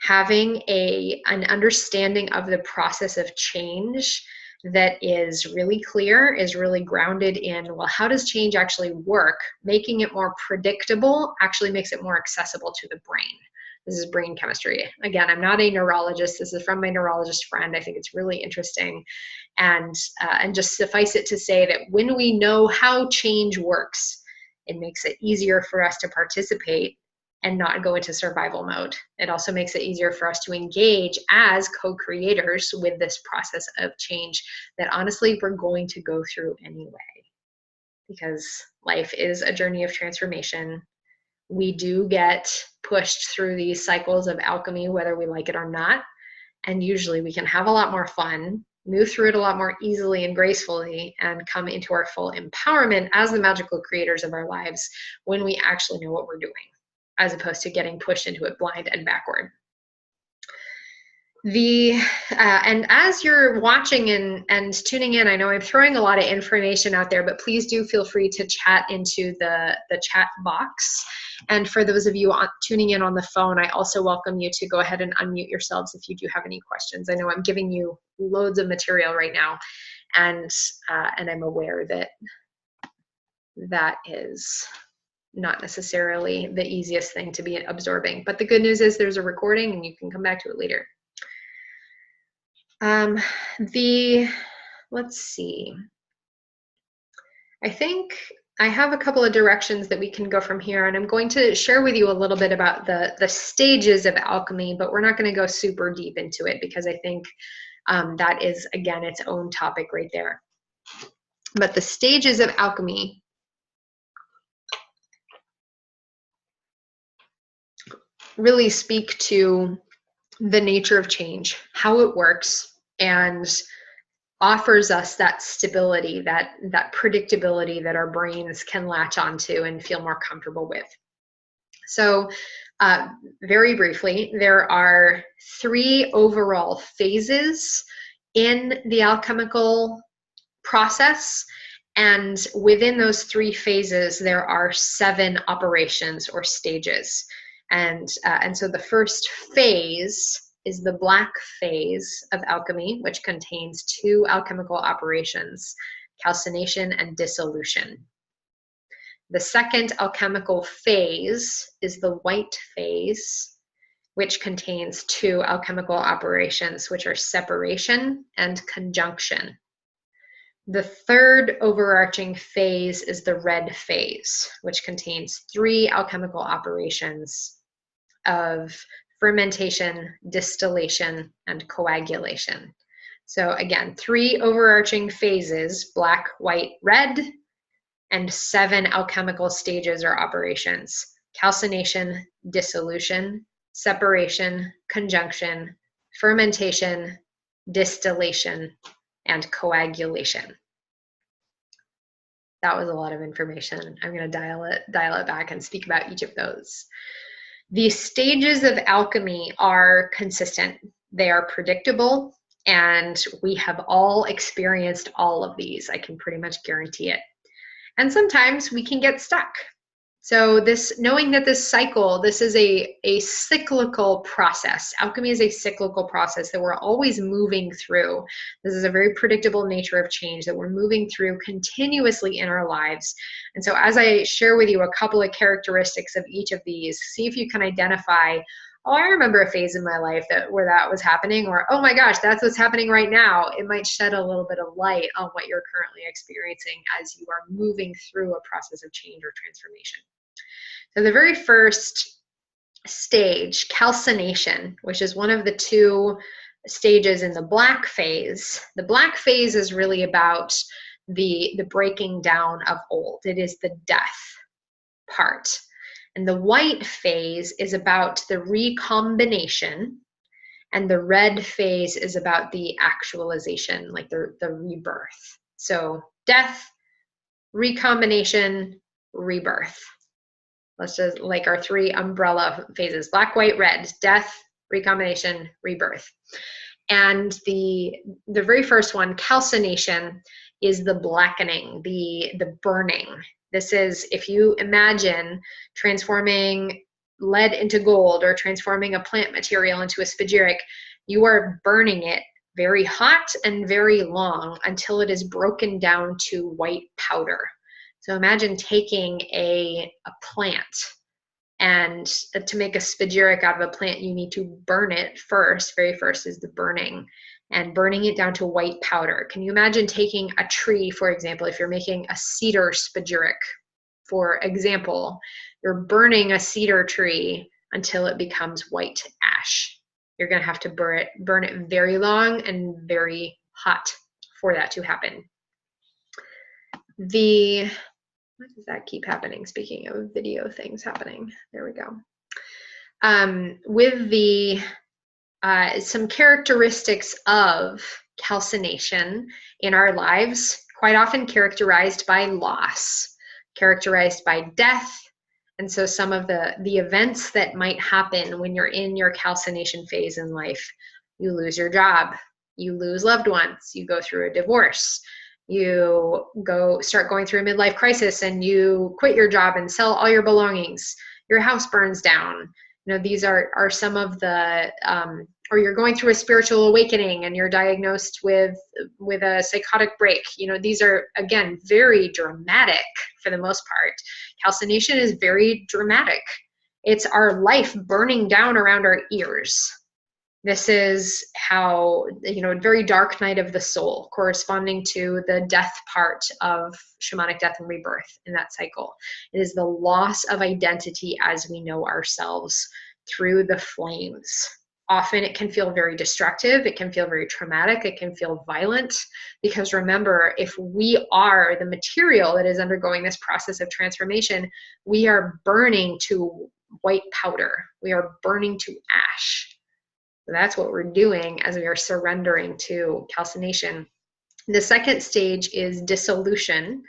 Having an understanding of the process of change that is really clear, is really grounded in, well, how does change actually work? Making it more predictable actually makes it more accessible to the brain. This is brain chemistry. Again, I'm not a neurologist. This is from my neurologist friend. I think it's really interesting. And just suffice it to say that when we know how change works, it makes it easier for us to participate and not go into survival mode. It also makes it easier for us to engage as co-creators with this process of change that honestly we're going to go through anyway, because life is a journey of transformation. We do get pushed through these cycles of alchemy, whether we like it or not. And usually we can have a lot more fun, move through it a lot more easily and gracefully, and come into our full empowerment as the magical creators of our lives when we actually know what we're doing, as opposed to getting pushed into it blind and backward. And as you're watching and tuning in, I know I'm throwing a lot of information out there, but please do feel free to chat into the chat box. And for those of you tuning in on the phone, I also welcome you to go ahead and unmute yourselves if you do have any questions. I know I'm giving you loads of material right now, and I'm aware that that is not necessarily the easiest thing to be absorbing. But the good news is there's a recording and you can come back to it later. Let's see. I think I have a couple of directions that we can go from here, and I'm going to share with you a little bit about the stages of alchemy, but we're not going to go super deep into it because I think that is, again, its own topic right there. But the stages of alchemy really speak to the nature of change, how it works, and offers us that stability, that predictability that our brains can latch onto and feel more comfortable with. So very briefly, there are 3 overall phases in the alchemical process. And within those 3 phases, there are 7 operations or stages. And so the first phase is the black phase of alchemy, which contains 2 alchemical operations, calcination and dissolution. The second alchemical phase is the white phase, which contains 2 alchemical operations, which are separation and conjunction. The third overarching phase is the red phase, which contains 3 alchemical operations of fermentation, distillation, and coagulation. So again, 3 overarching phases, black, white, red, and 7 alchemical stages or operations: calcination, dissolution, separation, conjunction, fermentation, distillation, and coagulation. That was a lot of information. I'm going to dial it back and speak about each of those. The stages of alchemy are consistent. They are predictable, and we have all experienced all of these. I can pretty much guarantee it. And sometimes we can get stuck. So this, knowing that this cycle, this is a cyclical process. Alchemy is a cyclical process that we're always moving through. This is a very predictable nature of change that we're moving through continuously in our lives. And so as I share with you a couple of characteristics of each of these, see if you can identify, oh, I remember a phase in my life where that was happening, or, oh my gosh, that's what's happening right now. It might shed a little bit of light on what you're currently experiencing as you are moving through a process of change or transformation. So the very first stage, calcination, which is one of the two stages in the black phase. The black phase is really about the breaking down of old. It is the death part. And the white phase is about the recombination, and the red phase is about the actualization, like the rebirth. So death, recombination, rebirth. Let's just like our three umbrella phases: black, white, red, death, recombination, rebirth. And the very first one, calcination, is the blackening, the burning. This is, if you imagine transforming lead into gold or transforming a plant material into a spagyric, you are burning it very hot and very long until it is broken down to white powder. So imagine taking a plant, and to make a spagyric out of a plant, you need to burn it first. Very first is the burning, and burning it down to white powder. Can you imagine taking a tree, for example, if you're making a cedar spagyric, for example, you're burning a cedar tree until it becomes white ash. You're going to have to burn it very long and very hot for that to happen. Why does that keep happening? Speaking of video things happening, there we go. With some characteristics of calcination in our lives, quite often characterized by loss, characterized by death. And so some of the events that might happen when you're in your calcination phase in life: you lose your job, you lose loved ones, you go through a divorce, you start going through a midlife crisis and you quit your job and sell all your belongings, your house burns down. You know, these are some of the, or you're going through a spiritual awakening and you're diagnosed with a psychotic break. You know, these are, again, very dramatic for the most part. Calcination is very dramatic. It's our life burning down around our ears. This is how, you know, very dark night of the soul, corresponding to the death part of shamanic death and rebirth in that cycle. It is the loss of identity as we know ourselves through the flames. Often it can feel very destructive, it can feel very traumatic, it can feel violent, because remember, if we are the material that is undergoing this process of transformation, we are burning to white powder, we are burning to ash. So that's what we're doing as we are surrendering to calcination. The second stage is dissolution,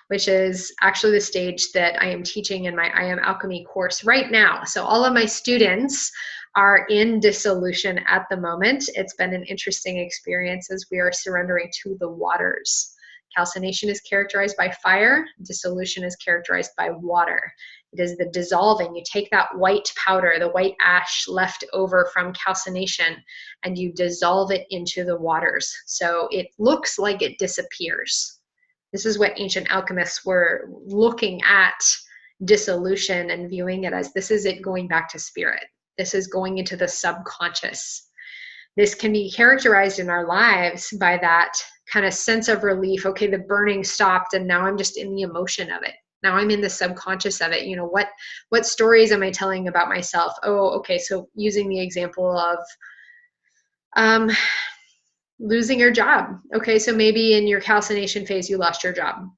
which is actually the stage that I am teaching in my I Am Alchemy course right now. So all of my students are in dissolution at the moment. It's been an interesting experience as we are surrendering to the waters. Calcination is characterized by fire. Dissolution is characterized by water. It is the dissolving. You take that white powder, the white ash left over from calcination, and you dissolve it into the waters. So it looks like it disappears. This is what ancient alchemists were looking at dissolution and viewing it as, this is it going back to spirit. This is going into the subconscious. This can be characterized in our lives by that kind of sense of relief. Okay, the burning stopped and now I'm just in the emotion of it. Now I'm in the subconscious of it. You know, what stories am I telling about myself? Oh, okay, so using the example of losing your job. Okay, so maybe in your calcination phase, you lost your job.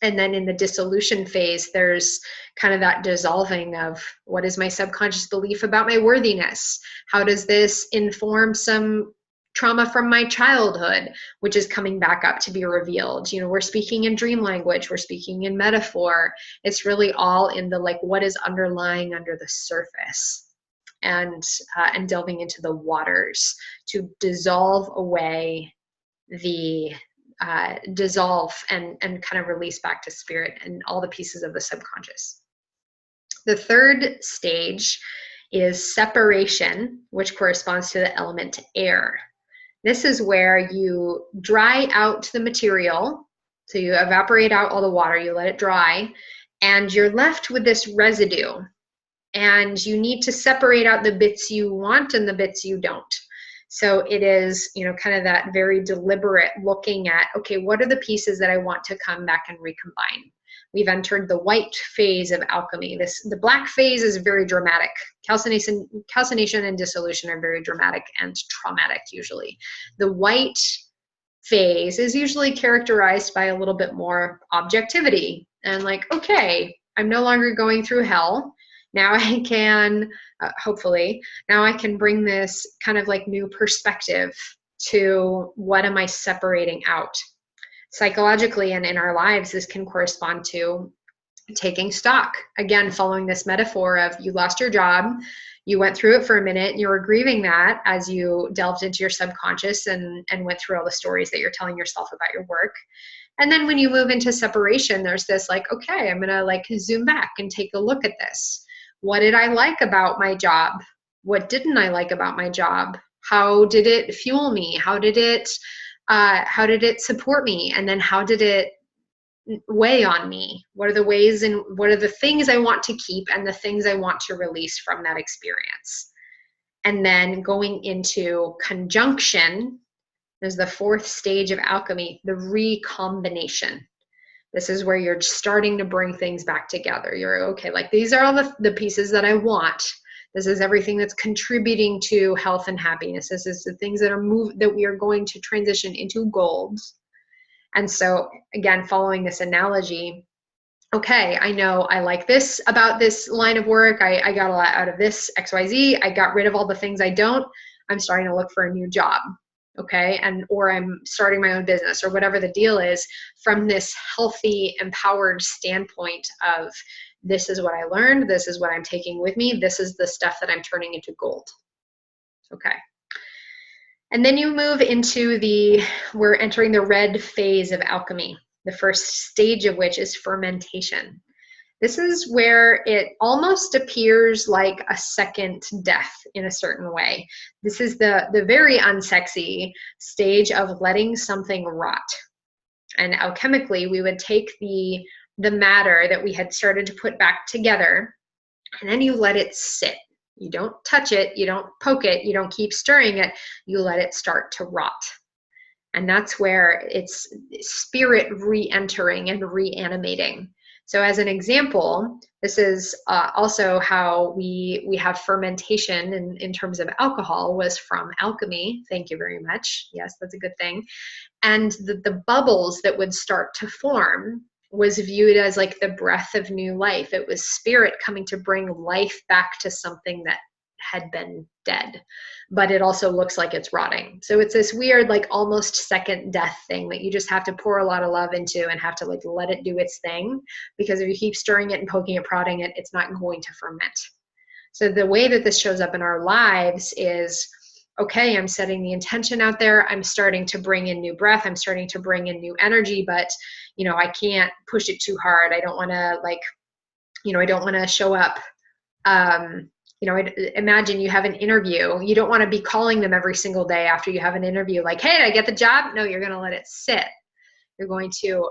And then in the dissolution phase, there's kind of that dissolving of, what is my subconscious belief about my worthiness? How does this inform some trauma from my childhood, which is coming back up to be revealed? You know, we're speaking in dream language, we're speaking in metaphor. It's really all in the, like, what is underlying under the surface, and delving into the waters to dissolve away the dissolve and kind of release back to spirit and all the pieces of the subconscious. The third stage is separation, which corresponds to the element air. This is where you dry out the material. So you evaporate out all the water, you let it dry, and you're left with this residue. And you need to separate out the bits you want and the bits you don't. So it is, kind of that very deliberate looking at, okay, what are the pieces that I want to come back and recombine? We've entered the white phase of alchemy. The black phase is very dramatic. Calcination and dissolution are very dramatic and traumatic usually. The white phase is usually characterized by a little bit more objectivity and like, okay, I'm no longer going through hell. Now I can, hopefully, now I can bring this kind of like new perspective to what am I separating out. Psychologically and in our lives, this can correspond to taking stock. Again, following this metaphor of you lost your job, you went through it for a minute, you were grieving that as you delved into your subconscious and went through all the stories that you're telling yourself about your work. And then when you move into separation, there's this like, okay, I'm gonna like zoom back and take a look at this. What did I like about my job? What didn't I like about my job? How did it fuel me? How did it support me? And then how did it weigh on me? What are the ways and what are the things I want to keep and the things I want to release from that experience? And then going into conjunction is the fourth stage of alchemy, the recombination. This is where you're starting to bring things back together. You're okay, like these are all the pieces that I want. This is everything that's contributing to health and happiness. This is the things that we are going to transition into gold. And so again, following this analogy, okay, I know I like this about this line of work. I got a lot out of this XYZ. I got rid of all the things I don't. I'm starting to look for a new job. Okay, or I'm starting my own business or whatever the deal is from this healthy, empowered standpoint of this is what I learned, this is what I'm taking with me, this is the stuff that I'm turning into gold. Okay. And then you move into we're entering the red phase of alchemy, the first stage of which is fermentation. This is where it almost appears like a second death in a certain way. This is the very unsexy stage of letting something rot. And alchemically, we would take the matter that we had started to put back together, and then you let it sit. You don't touch it, you don't poke it, you don't keep stirring it, you let it start to rot. And that's where it's spirit re-entering and reanimating. So as an example, this is also how we have fermentation in terms of alcohol was from alchemy. Thank you very much. Yes, that's a good thing. And the bubbles that would start to form was viewed as like the breath of new life. It was spirit coming to bring life back to something that had been dead, but it also looks like it's rotting. So it's this weird, like almost second death thing that you just have to pour a lot of love into and have to like let it do its thing, because if you keep stirring it and poking it, prodding it, it's not going to ferment. So the way that this shows up in our lives is, okay, I'm setting the intention out there. I'm starting to bring in new breath. I'm starting to bring in new energy, but I can't push it too hard. I don't want to I don't want to show up. Imagine you have an interview. You don't want to be calling them every single day after you have an interview like, hey, did I get the job? No, you're going to let it sit. You're going to,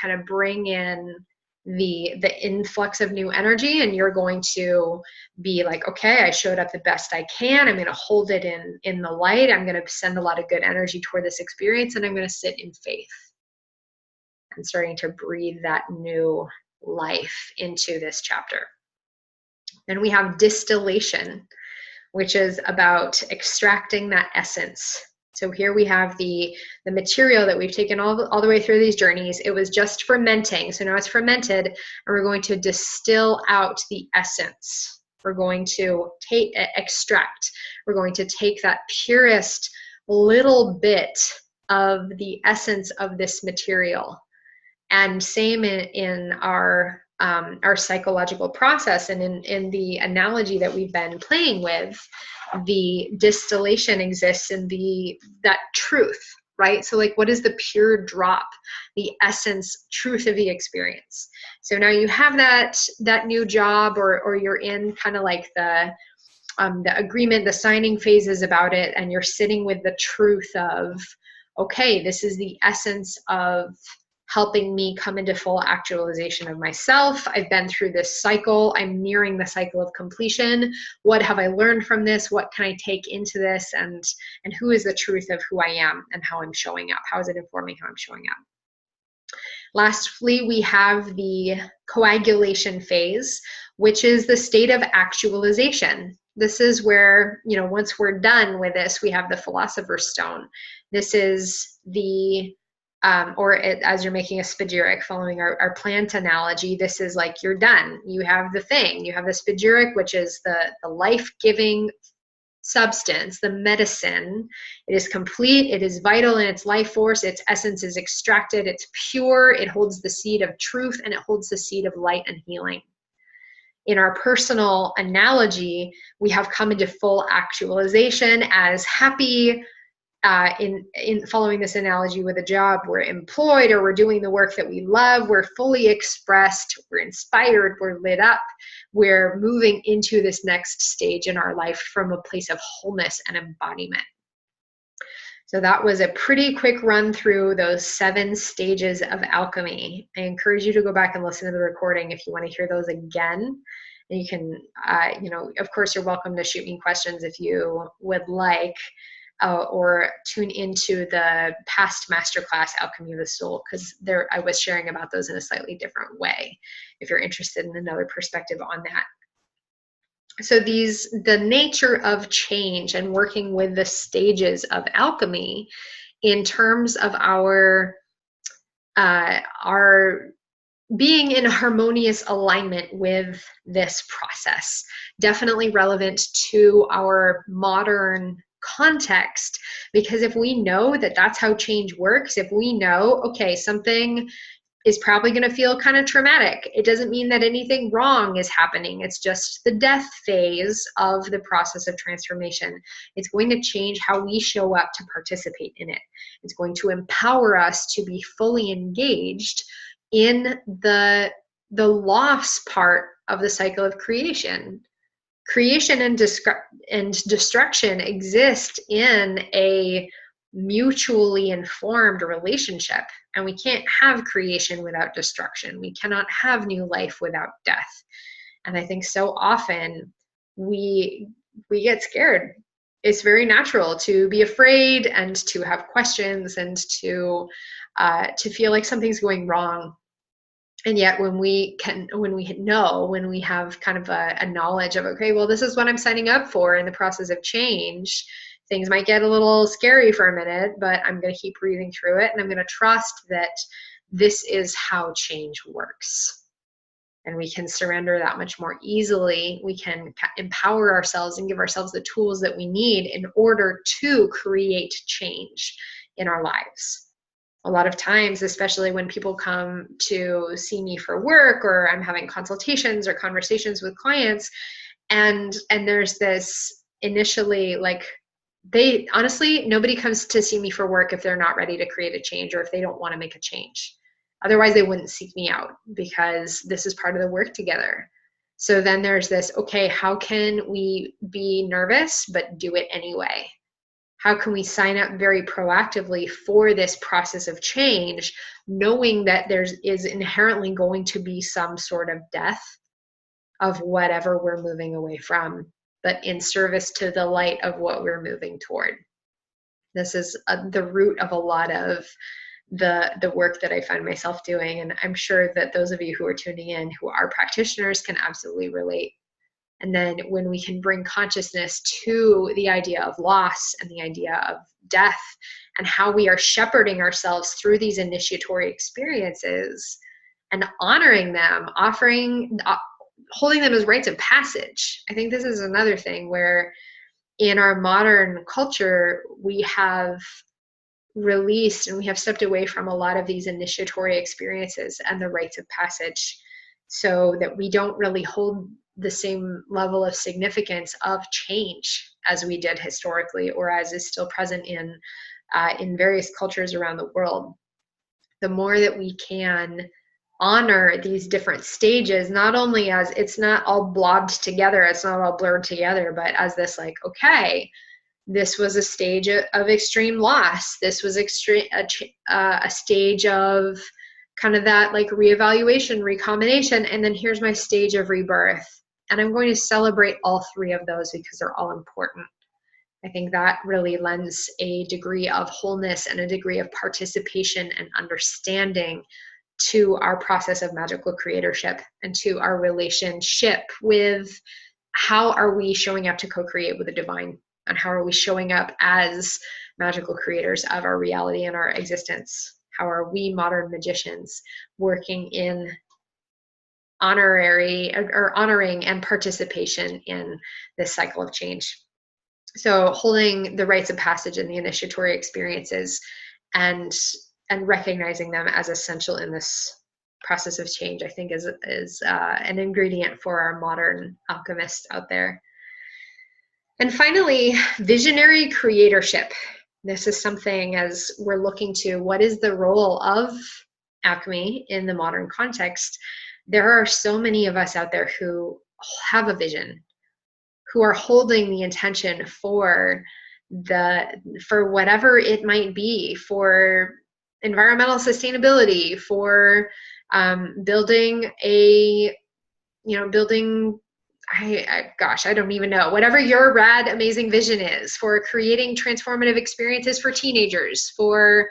kind of bring in the influx of new energy, and you're going to be like, okay, I showed up the best I can. I'm going to hold it in the light. I'm going to send a lot of good energy toward this experience, and I'm going to sit in faith. I'm starting to breathe that new life into this chapter. Then we have distillation, which is about extracting that essence. So here we have the material that we've taken all the way through these journeys. It was just fermenting. So now it's fermented, and we're going to distill out the essence. We're going to extract. We're going to take that purest little bit of the essence of this material. And same in our psychological process, and in the analogy that we've been playing with, the distillation exists in that truth, right? So like, what is the pure drop, the essence, truth of the experience? So now you have that new job, or you're in kind of like the agreement, the signing phases about it, and you're sitting with the truth of, okay, this is the essence of helping me come into full actualization of myself. I've been through this cycle. I'm nearing the cycle of completion. What have I learned from this? What can I take into this? And who is the truth of who I am and how I'm showing up? How is it informing how I'm showing up? Lastly, we have the coagulation phase, which is the state of actualization. This is where, once we're done with this, we have the Philosopher's Stone. This is the, as you're making a spagyric, following our plant analogy, this is like you're done. You have the thing. You have the spagyric, which is the life-giving substance, the medicine. It is complete, it is vital in its life force, its essence is extracted, it's pure, it holds the seed of truth, and it holds the seed of light and healing. In our personal analogy, we have come into full actualization as happy. In following this analogy with a job, we're employed, or we're doing the work that we love, we're fully expressed, we're inspired, we're lit up, we're moving into this next stage in our life from a place of wholeness and embodiment. So that was a pretty quick run through those 7 stages of alchemy. I encourage you to go back and listen to the recording if you want to hear those again. And you can, of course, you're welcome to shoot me questions if you would like. Or tune into the past masterclass, Alchemy of the Soul, because I was sharing about those in a slightly different way, if you're interested in another perspective on that. So the nature of change and working with the stages of alchemy in terms of our being in harmonious alignment with this process, definitely relevant to our modern context, because if we know that that's how change works, if we know, okay, something is probably going to feel kind of traumatic, it doesn't mean that anything wrong is happening. It's just the death phase of the process of transformation. It's going to change how we show up to participate in it. It's going to empower us to be fully engaged in the loss part of the cycle of creation. Creation and destruction exist in a mutually informed relationship, and we can't have creation without destruction. We cannot have new life without death. And I think so often we get scared. It's very natural to be afraid and to have questions and to feel like something's going wrong. And yet when we have kind of a knowledge of, okay, well, this is what I'm signing up for in the process of change, things might get a little scary for a minute, but I'm going to keep breathing through it, and I'm going to trust that this is how change works. And we can surrender that much more easily. We can empower ourselves and give ourselves the tools that we need in order to create change in our lives. A lot of times, especially when people come to see me for work, or I'm having consultations or conversations with clients, and there's this initially, like, nobody comes to see me for work if they're not ready to create a change, or if they don't want to make a change. Otherwise, they wouldn't seek me out, because this is part of the work together. So then there's this, okay, how can we be nervous but do it anyway? How can we sign up very proactively for this process of change, knowing that there is inherently going to be some sort of death of whatever we're moving away from, but in service to the light of what we're moving toward? This is the root of a lot of the work that I find myself doing. And I'm sure that those of you who are tuning in who are practitioners can absolutely relate. And then when we can bring consciousness to the idea of loss and the idea of death, and how we are shepherding ourselves through these initiatory experiences and honoring them, holding them as rites of passage. I think this is another thing where in our modern culture, we have released and we have stepped away from a lot of these initiatory experiences and the rites of passage, so that we don't really hold the same level of significance of change as we did historically, or as is still present in in various cultures around the world, the more that we can honor these different stages, not only as it's not all blobbed together, it's not all blurred together, but as this like, okay, this was a stage of extreme loss. This was a stage of kind of that like reevaluation, recombination, and then here's my stage of rebirth. And I'm going to celebrate all three of those because they're all important. I think that really lends a degree of wholeness and a degree of participation and understanding to our process of magical creatorship and to our relationship with how are we showing up to co-create with the divine, and how are we showing up as magical creators of our reality and our existence. How are we modern magicians working in honoring and participation in this cycle of change. So holding the rites of passage and the initiatory experiences and recognizing them as essential in this process of change, I think is an ingredient for our modern alchemists out there. And finally, visionary creatorship. This is something, as we're looking to what is the role of alchemy in the modern context, there are so many of us out there who have a vision, who are holding the intention for whatever it might be, for environmental sustainability, for building I don't even know, whatever your rad, amazing vision is, for creating transformative experiences for teenagers, for,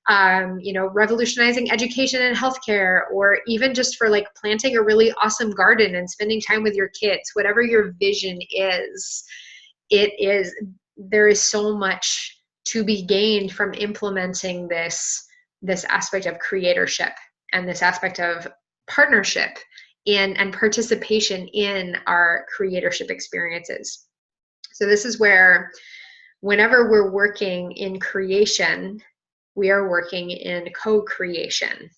revolutionizing education and healthcare, or even just for like planting a really awesome garden and spending time with your kids, whatever your vision is, there is so much to be gained from implementing this aspect of creatorship and this aspect of partnership and participation in our creatorship experiences. So this is where whenever we're working in creation, we are working in co-creation.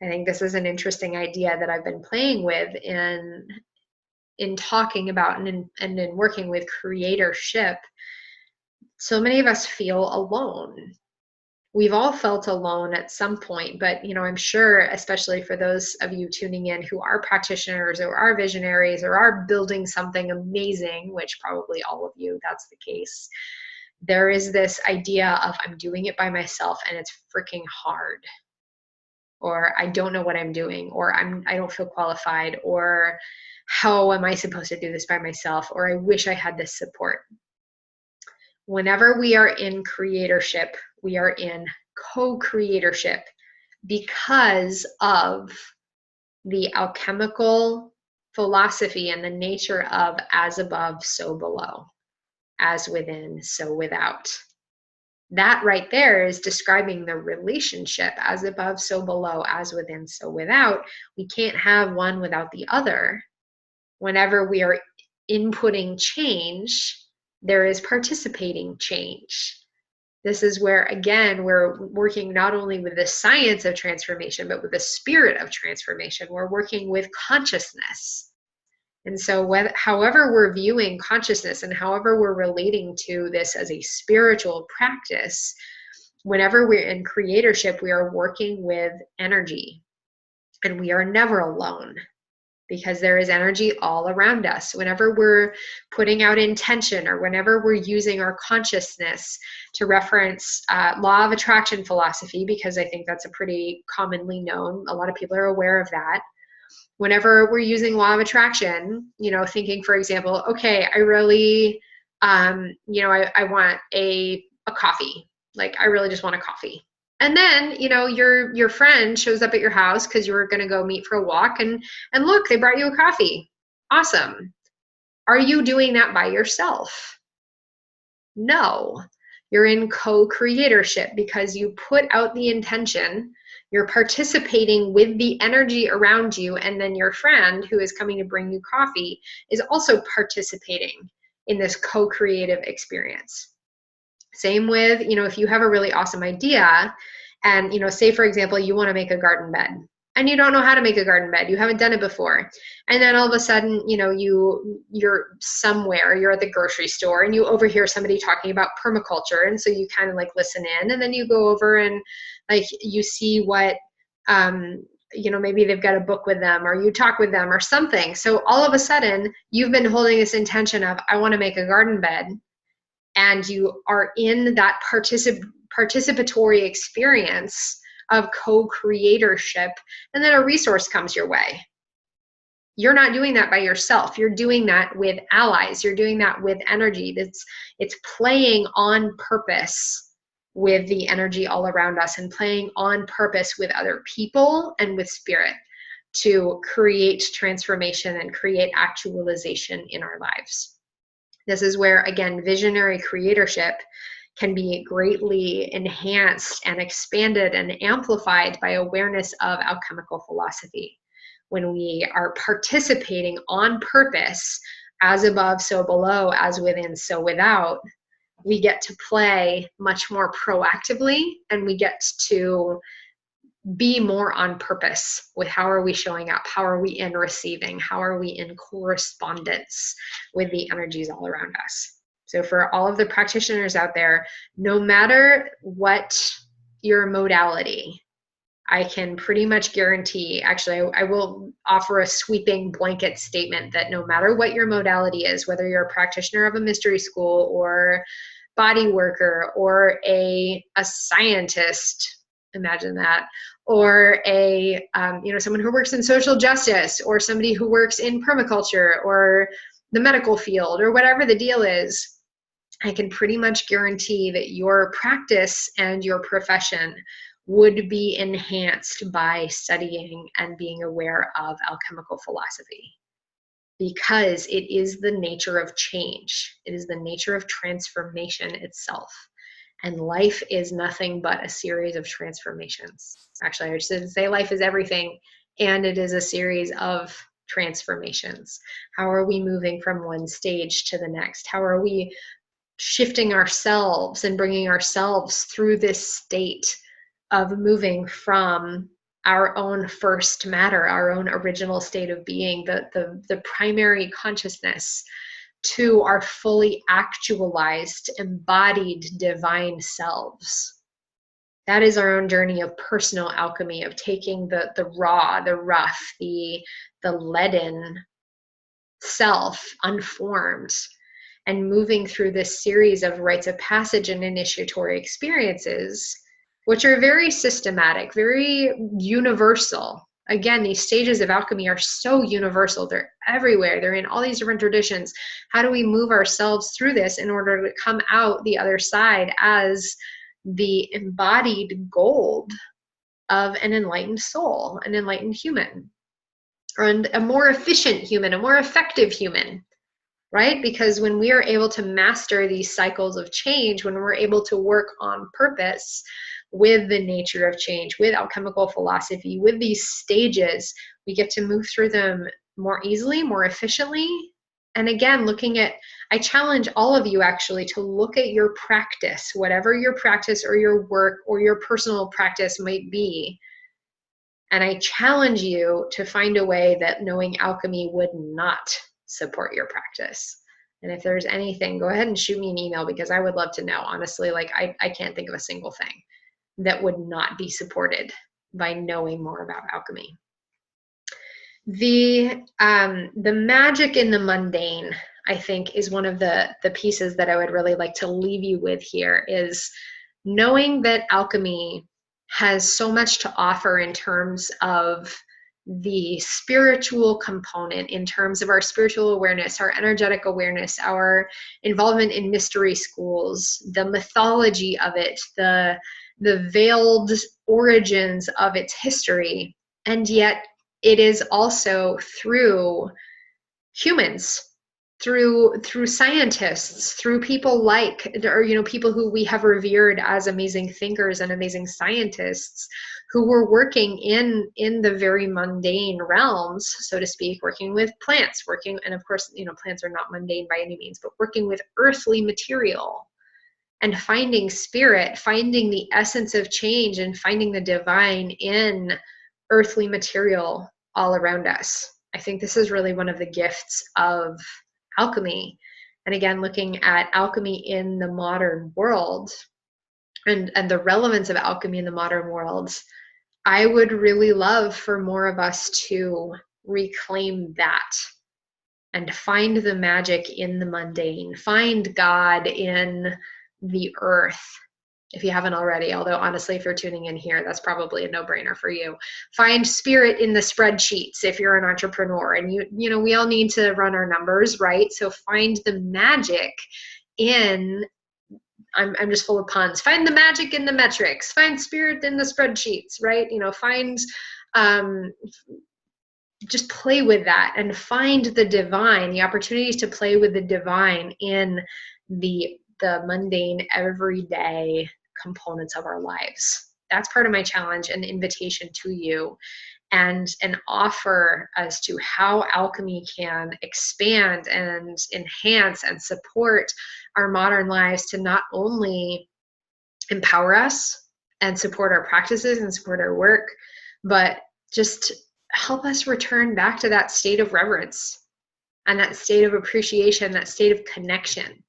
I think this is an interesting idea that I've been playing with in talking about and in working with creatorship. So many of us feel alone. We've all felt alone at some point, but I'm sure, especially for those of you tuning in who are practitioners or are visionaries or are building something amazing, which probably all of you, that's the case, there is this idea of I'm doing it by myself and it's freaking hard, or I don't know what I'm doing, or I don't feel qualified, or how am I supposed to do this by myself, or I wish I had this support. Whenever we are in creatorship, we are in co-creatorship because of the alchemical philosophy and the nature of as above, so below, as within, so without. That right there is describing the relationship, as above, so below, as within, so without. We can't have one without the other. Whenever we are inputting change, there is participating change. This is where, again, we're working not only with the science of transformation, but with the spirit of transformation. We're working with consciousness. And so however we're viewing consciousness and however we're relating to this as a spiritual practice, whenever we're in creatorship, we are working with energy. And we are never alone, because there is energy all around us. Whenever we're putting out intention, or whenever we're using our consciousness to reference law of attraction philosophy, because I think that's a pretty commonly known, a lot of people are aware of that. Whenever we're using law of attraction, thinking, for example, okay, I really, I want a coffee. Like, I really just want a coffee. And then, your friend shows up at your house because you were going to go meet for a walk, and look, they brought you a coffee. Awesome. Are you doing that by yourself? No. You're in co-creatorship because you put out the intention, you're participating with the energy around you, and then your friend who is coming to bring you coffee is also participating in this co-creative experience. Same with, if you have a really awesome idea and, say, for example, you want to make a garden bed. and you don't know how to make a garden bed. You haven't done it before. And then all of a sudden, you know, you're somewhere, you're at the grocery store and you overhear somebody talking about permaculture. And so you kind of like listen in, and then you go over and like you see what, you know, maybe they've got a book with them, or you talk with them or something. So all of a sudden you've been holding this intention of, I want to make a garden bed. And you are in that participatory experience of co-creatorship, and then a resource comes your way. You're not doing that by yourself. You're doing that with allies. You're doing that with energy. It's playing on purpose with the energy all around us, and playing on purpose with other people and with spirit to create transformation and create actualization in our lives. This is where, again, visionary creatorship can be greatly enhanced and expanded and amplified by awareness of alchemical philosophy. When we are participating on purpose, as above, so below, as within, so without, we get to play much more proactively, and we get to be more on purpose with how are we showing up, how are we in receiving, how are we in correspondence with the energies all around us. So for all of the practitioners out there, no matter what your modality, I can pretty much guarantee, actually, I will offer a sweeping blanket statement that no matter what your modality is, whether you're a practitioner of a mystery school or body worker or a scientist, imagine that, or a you know, someone who works in social justice, or somebody who works in permaculture or the medical field, or whatever the deal is, I can pretty much guarantee that your practice and your profession would be enhanced by studying and being aware of alchemical philosophy, because it is the nature of change. It is the nature of transformation itself. And life is nothing but a series of transformations. Actually, I should say life is everything, and it is a series of transformations. How are we moving from one stage to the next? How are we shifting ourselves and bringing ourselves through this state of moving from our own first matter, our own original state of being, the primary consciousness, to our fully actualized, embodied divine selves. That is our own journey of personal alchemy, of taking the raw, the rough, the leaden self, unformed, and moving through this series of rites of passage and initiatory experiences, which are very systematic, very universal. Again, these stages of alchemy are so universal. They're everywhere. They're in all these different traditions. How do we move ourselves through this in order to come out the other side as the embodied gold of an enlightened soul, an enlightened human, and a more efficient human, a more effective human, right? Because when we are able to master these cycles of change, when we're able to work on purpose with the nature of change, with alchemical philosophy, with these stages, we get to move through them more easily, more efficiently. And again, I challenge all of you actually to look at your practice, whatever your practice or your work or your personal practice might be. And I challenge you to find a way that knowing alchemy would not support your practice. And if there's anything, go ahead and shoot me an email, because I would love to know. Honestly, like I can't think of a single thing that would not be supported by knowing more about alchemy. The magic in the mundane, I think, is one of the pieces that I would really like to leave you with here, is knowing that alchemy has so much to offer in terms of the spiritual component, in terms of our spiritual awareness, our energetic awareness, our involvement in mystery schools, the mythology of it, the veiled origins of its history. And yet it is also through humans, through scientists, through people people who we have revered as amazing thinkers and amazing scientists, who were working in the very mundane realms, so to speak, working with plants, and of course, plants are not mundane by any means, but working with earthly material and finding spirit, finding the essence of change, and finding the divine in earthly material all around us. I think this is really one of the gifts of alchemy. And again, looking at alchemy in the modern world and the relevance of alchemy in the modern world, I would really love for more of us to reclaim that and find the magic in the mundane, find God in the earth, if you haven't already, although honestly, if you're tuning in here, that's probably a no-brainer for you. Find spirit in the spreadsheets if you're an entrepreneur, and you know, we all need to run our numbers, right? So find the magic in, I'm just full of puns. Find the magic in the metrics, find spirit in the spreadsheets, right? You know, find, just play with that and find the divine, the opportunities to play with the divine in the mundane, everyday components of our lives. That's part of my challenge and invitation to you, and an offer as to how alchemy can expand and enhance and support our modern lives to not only empower us and support our practices and support our work, but just help us return back to that state of reverence and that state of appreciation, that state of connection.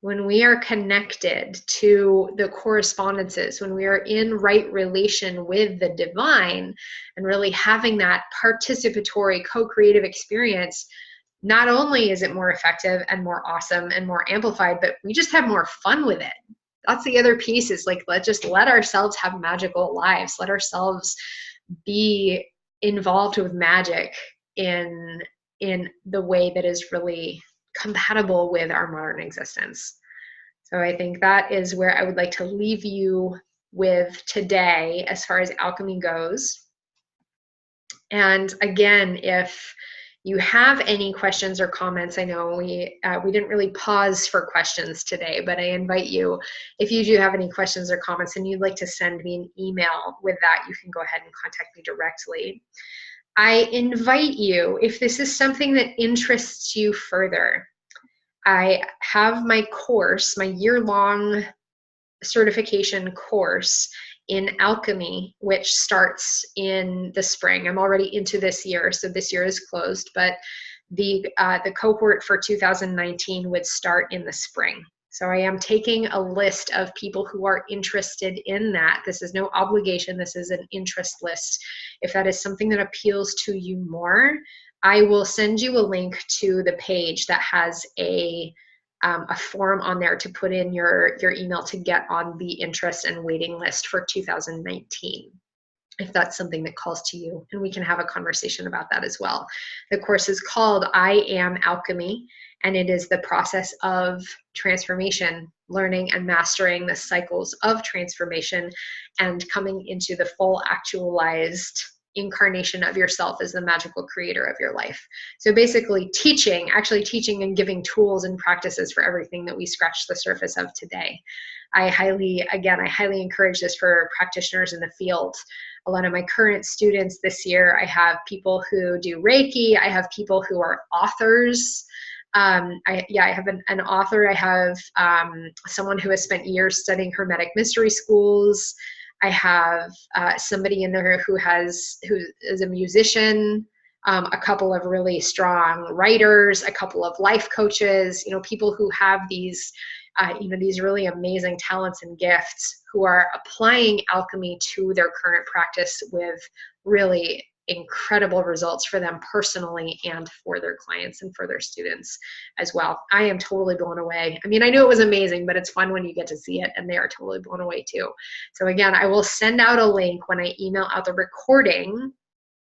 When we are connected to the correspondences, when we are in right relation with the divine and really having that participatory, co-creative experience, not only is it more effective and more awesome and more amplified, but we just have more fun with it. That's the other piece, is like, let's just let ourselves have magical lives. Let ourselves be involved with magic in the way that is really compatible with our modern existence. So I think that is where I would like to leave you with today as far as alchemy goes. And again, if you have any questions or comments, I know we didn't really pause for questions today, but I invite you, if you do have any questions or comments and you'd like to send me an email with that, you can go ahead and contact me directly. I invite you, if this is something that interests you further, I have my course, my year-long certification course in alchemy, which starts in the spring. I'm already into this year, so this year is closed, but the cohort for 2019 would start in the spring. So I am taking a list of people who are interested in that. This is no obligation. This is an interest list. If that is something that appeals to you more, I will send you a link to the page that has a form on there to put in your email to get on the interest and waiting list for 2019. If that's something that calls to you, and we can have a conversation about that as well. The course is called I Am Alchemy, and it is the process of transformation, learning and mastering the cycles of transformation and coming into the full actualized incarnation of yourself as the magical creator of your life. So basically actually teaching and giving tools and practices for everything that we scratched the surface of today. I highly encourage this for practitioners in the field. A lot of my current students this year, I have people who do Reiki. I have people who are authors. I have an author. I have someone who has spent years studying Hermetic mystery schools. I have somebody in there who is a musician, a couple of really strong writers, a couple of life coaches, people who have these really amazing talents and gifts, who are applying alchemy to their current practice with really incredible results for them personally and for their clients and for their students as well. I am totally blown away. I mean, I knew it was amazing, but it's fun when you get to see it, and they are totally blown away too. So again, I will send out a link when I email out the recording.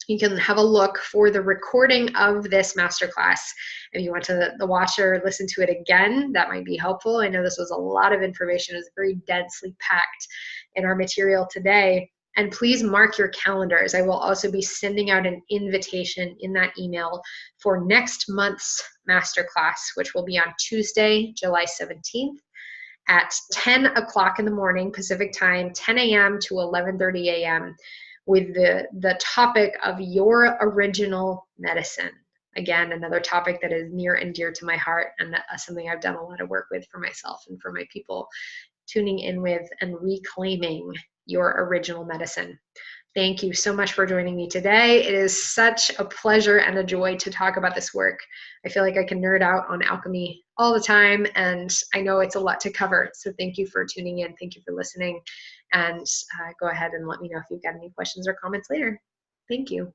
You can have a look for the recording of this masterclass. If you want to watch or listen to it again, that might be helpful. I know this was a lot of information. It was very densely packed in our material today. And please mark your calendars. I will also be sending out an invitation in that email for next month's masterclass, which will be on Tuesday, July 17th at 10 o'clock in the morning, Pacific time, 10 a.m. to 11:30 a.m. with the topic of your original medicine. Again, another topic that is near and dear to my heart, and something I've done a lot of work with for myself and for my people, tuning in with and reclaiming your original medicine. Thank you so much for joining me today. It is such a pleasure and a joy to talk about this work. I feel like I can nerd out on alchemy all the time, and I know it's a lot to cover. So thank you for tuning in. Thank you for listening. And go ahead and let me know if you've got any questions or comments later. Thank you.